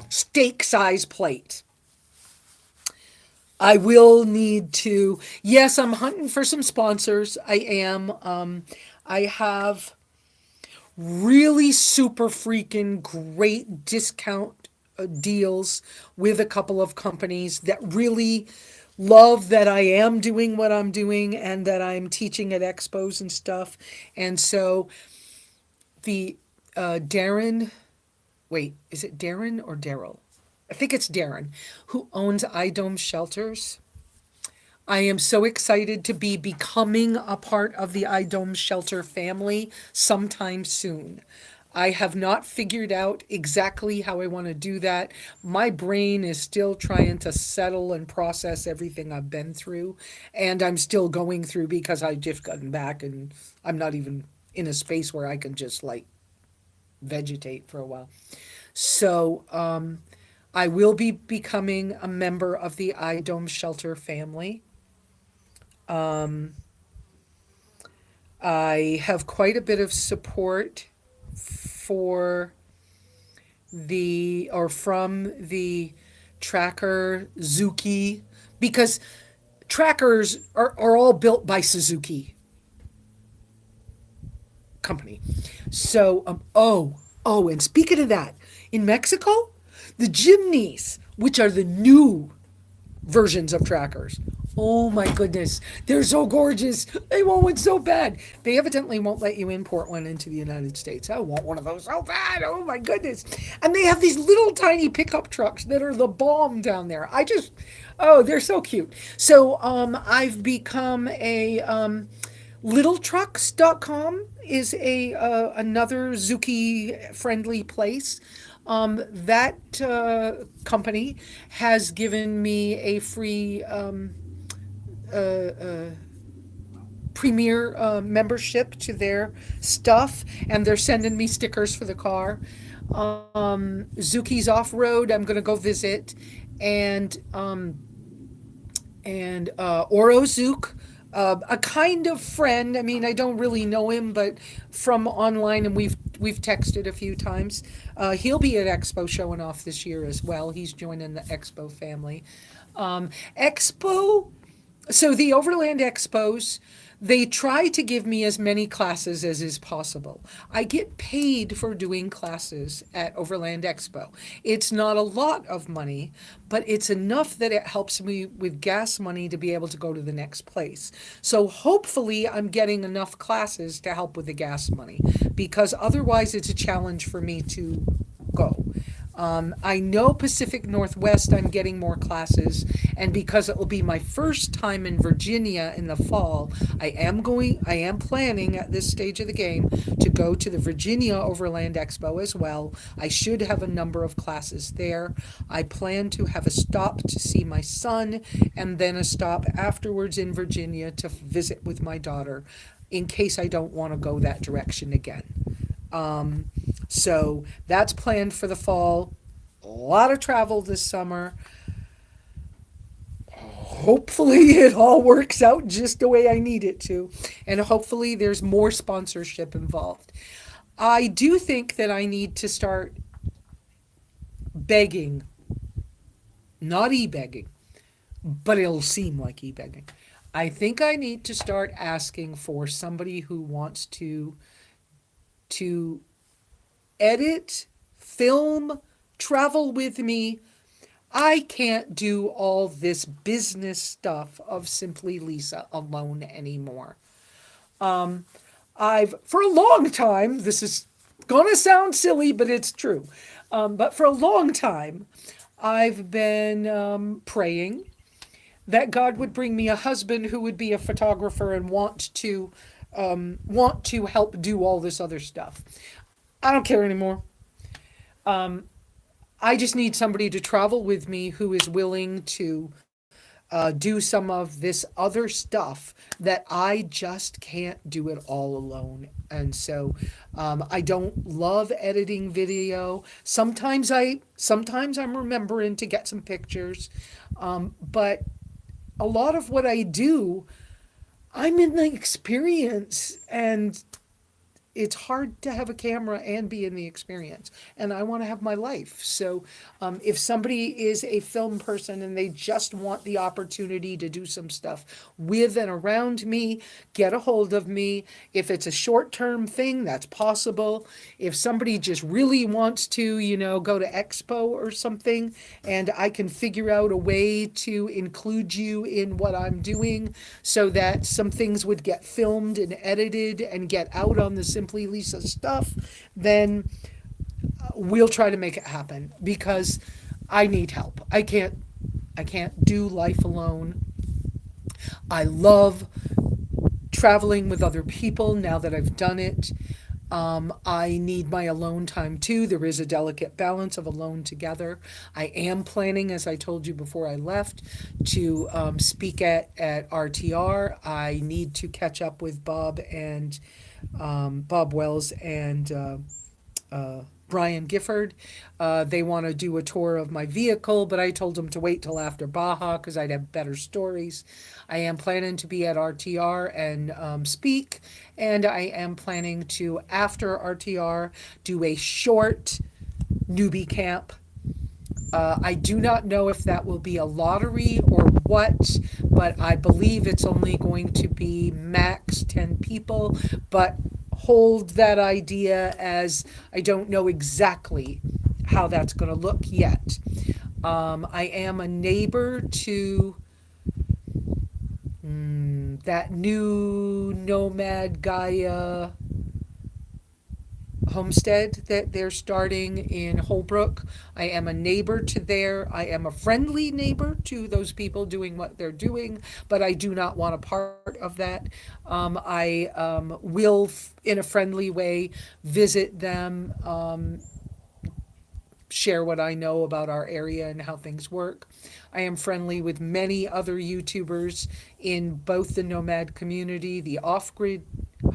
steak size plates. I will need to, yes, I'm hunting for some sponsors. I am. I have really super freaking great discount deals with a couple of companies that really love that I am doing what I'm doing and that I'm teaching at expos and stuff. And so the Darren, wait, is it Darren or Daryl? I think it's Darren, who owns iDome Shelters. I am so excited to be becoming a part of the iDome Shelter family sometime soon. I have not figured out exactly how I want to do that. My brain is still trying to settle and process everything I've been through, and I'm still going through because I just gotten back and I'm not even in a space where I can just like vegetate for a while. So, I will be becoming a member of the iDome Shelter family. Um, I have quite a bit of support for or from the tracker Zuki, because trackers are all built by Suzuki company. So, and speaking of that, in Mexico, the Jimneys, which are the new versions of trackers. Oh my goodness, they're so gorgeous. They want one so bad. They evidently won't let you import one into the United States. I want one of those so bad. Oh my goodness. And they have these little tiny pickup trucks that are the bomb down there. They're so cute. So I've become a littletrucks.com is a another Zuki friendly place. That company has given me a free uh, uh, premier membership to their stuff, and they're sending me stickers for the car. Zuki's off road. I'm gonna go visit, and Orozook, a kind of friend. I mean, I don't really know him, but from online, and we've texted a few times. He'll be at Expo showing off this year as well. He's joining the Expo family. Expo. So the Overland Expos, they try to give me as many classes as is possible. I get paid for doing classes at Overland Expo. It's not a lot of money, but it's enough that it helps me with gas money to be able to go to the next place. So hopefully I'm getting enough classes to help with the gas money, because otherwise it's a challenge for me to go. I know Pacific Northwest, I'm getting more classes, and because it will be my first time in Virginia in the fall, I am planning at this stage of the game to go to the Virginia Overland Expo as well. I should have a number of classes there. I plan to have a stop to see my son, and then a stop afterwards in Virginia to visit with my daughter in case I don't want to go that direction again. Um, so that's planned for the fall. A lot of travel this summer. Hopefully, it all works out just the way I need it to. And hopefully, there's more sponsorship involved. I do think that I need to start begging, not e begging, but it'll seem like e begging. I think I need to start asking for somebody who wants to edit, film, travel with me. I can't do all this business stuff of Simply Lesa alone anymore. Um, I've, for a long time, this is gonna sound silly, but it's true. But for a long time, I've been praying that God would bring me a husband who would be a photographer and want to help do all this other stuff. I don't care anymore. Um, I just need somebody to travel with me who is willing to do some of this other stuff that I just can't do it all alone. And so I don't love editing video. Sometimes I'm remembering to get some pictures, but a lot of what I do, I'm in the experience, and it's hard to have a camera and be in the experience. And I want to have my life. So if somebody is a film person and they just want the opportunity to do some stuff with and around me, get a hold of me. If it's a short term thing, that's possible. If somebody just really wants to, go to Expo or something, and I can figure out a way to include you in what I'm doing so that some things would get filmed and edited and get out on the Simply Lesa stuff, then we'll try to make it happen, because I need help. I can't do life alone. I love traveling with other people now that I've done it. I need my alone time too. There is a delicate balance of alone together. I am planning, as I told you before I left, to speak at RTR. I need to catch up with Bob and Bob Wells and Brian Gifford. They want to do a tour of my vehicle, but I told them to wait till after Baja because I'd have better stories. I am planning to be at RTR and speak, and I am planning to, after RTR, do a short newbie camp. I do not know if that will be a lottery or what, but I believe it's only going to be max 10 people. But hold that idea as I don't know exactly how that's going to look yet. I am a neighbor to that new Nomad Gaia homestead that they're starting in Holbrook. I am a neighbor to there. I am a friendly neighbor to those people doing what they're doing, but I do not want a part of that. I will, in a friendly way, visit them, share what I know about our area and how things work. I am friendly with many other YouTubers in both the nomad community, the off grid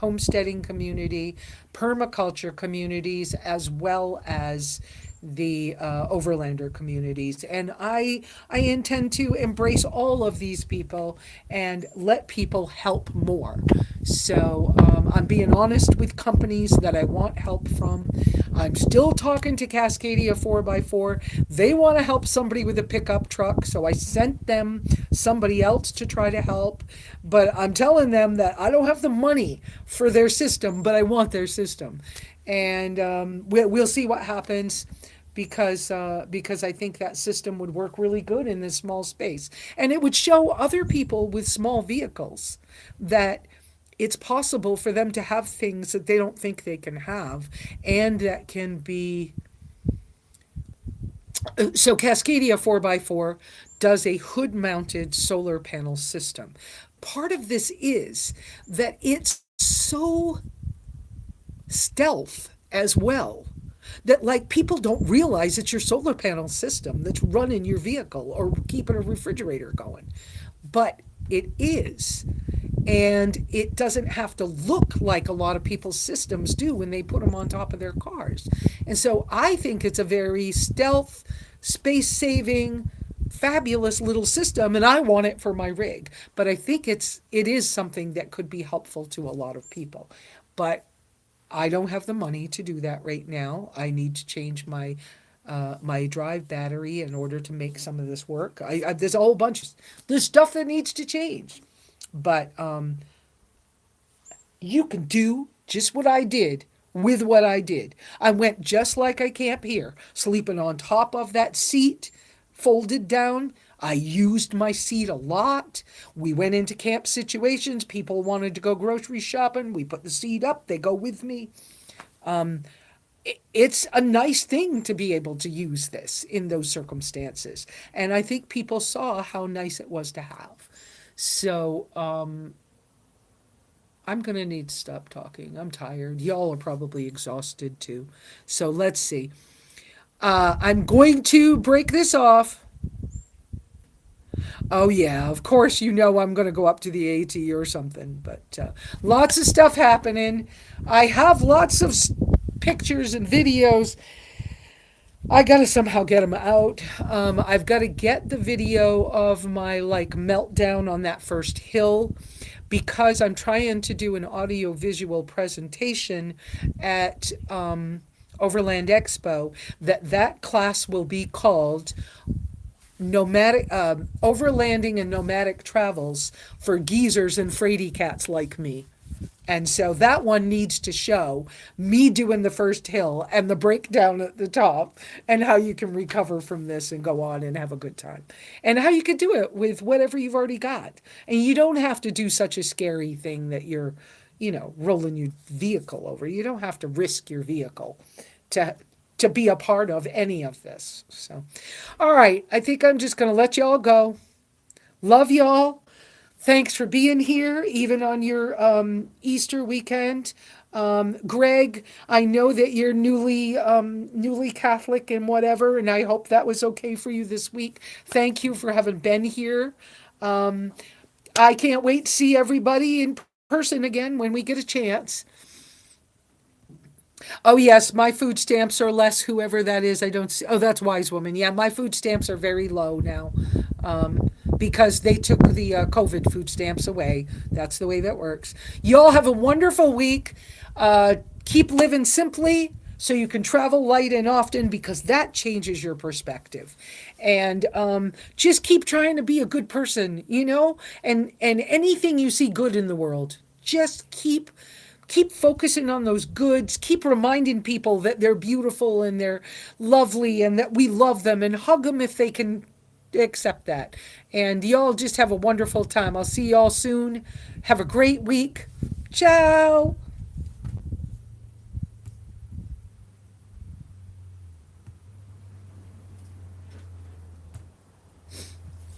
homesteading community, permaculture communities, as well as the overlander communities. And I intend to embrace all of these people and let people help more. So I'm being honest with companies that I want help from. I'm still talking to Cascadia 4x4. They want to help somebody with a pickup truck, so I sent them somebody else to try to help. But I'm telling them that I don't have the money for their system, but I want their system. And we'll see what happens because I think that system would work really good in this small space. And it would show other people with small vehicles that it's possible for them to have things that they don't think they can have and that can be. So Cascadia 4x4 does a hood mounted solar panel system. Part of this is that it's so stealth as well that like people don't realize it's your solar panel system that's running your vehicle or keeping a refrigerator going, but it is. And it doesn't have to look like a lot of people's systems do when they put them on top of their cars. And so I think it's a very stealth, space saving, fabulous little system, and I want it for my rig. But I think it is something that could be helpful to a lot of people. But I don't have the money to do that right now. I need to change my drive battery in order to make some of this work. There's a whole bunch of there's stuff that needs to change, but you can do just what I did with what I did. I went just like I camp here, sleeping on top of that seat, folded down. I used my seat a lot. We went into camp situations. People wanted to go grocery shopping. We put the seat up. They go with me. It's a nice thing to be able to use this in those circumstances. And I think people saw how nice it was to have. So I'm going to need to stop talking. I'm tired. Y'all are probably exhausted too. So let's see. I'm going to break this off. Oh, yeah, of course, you know I'm going to go up to the AT or something, but lots of stuff happening. I have lots of pictures and videos. I got to somehow get them out. I've got to get the video of my like meltdown on that first hill because I'm trying to do an audio visual presentation at Overland Expo. That class will be called nomadic overlanding and nomadic travels for geezers and fraidy cats like me. And so that one needs to show me doing the first hill and the breakdown at the top and how you can recover from this and go on and have a good time. And how you can do it with whatever you've already got. And you don't have to do such a scary thing that you're, rolling your vehicle over. You don't have to risk your vehicle to be a part of any of this. So, all right, I think I'm just going to let y'all go. Love y'all. Thanks for being here, even on your Easter weekend. Greg, I know that you're newly Catholic and whatever, and I hope that was okay for you this week. Thank you for having been here. Um, I can't wait to see everybody in person again when we get a chance. Oh yes, my food stamps are less. Whoever that is, I don't see. Oh, that's Wise Woman. Yeah, my food stamps are very low now, because they took the COVID food stamps away. That's the way that works. Y'all have a wonderful week. Keep living simply so you can travel light and often because that changes your perspective. And just keep trying to be a good person, and anything you see good in the world, just keep focusing on those goods, keep reminding people that they're beautiful and they're lovely and that we love them, and hug them if they can accept that. And y'all just have a wonderful time. I'll see y'all soon. Have a great week. Ciao.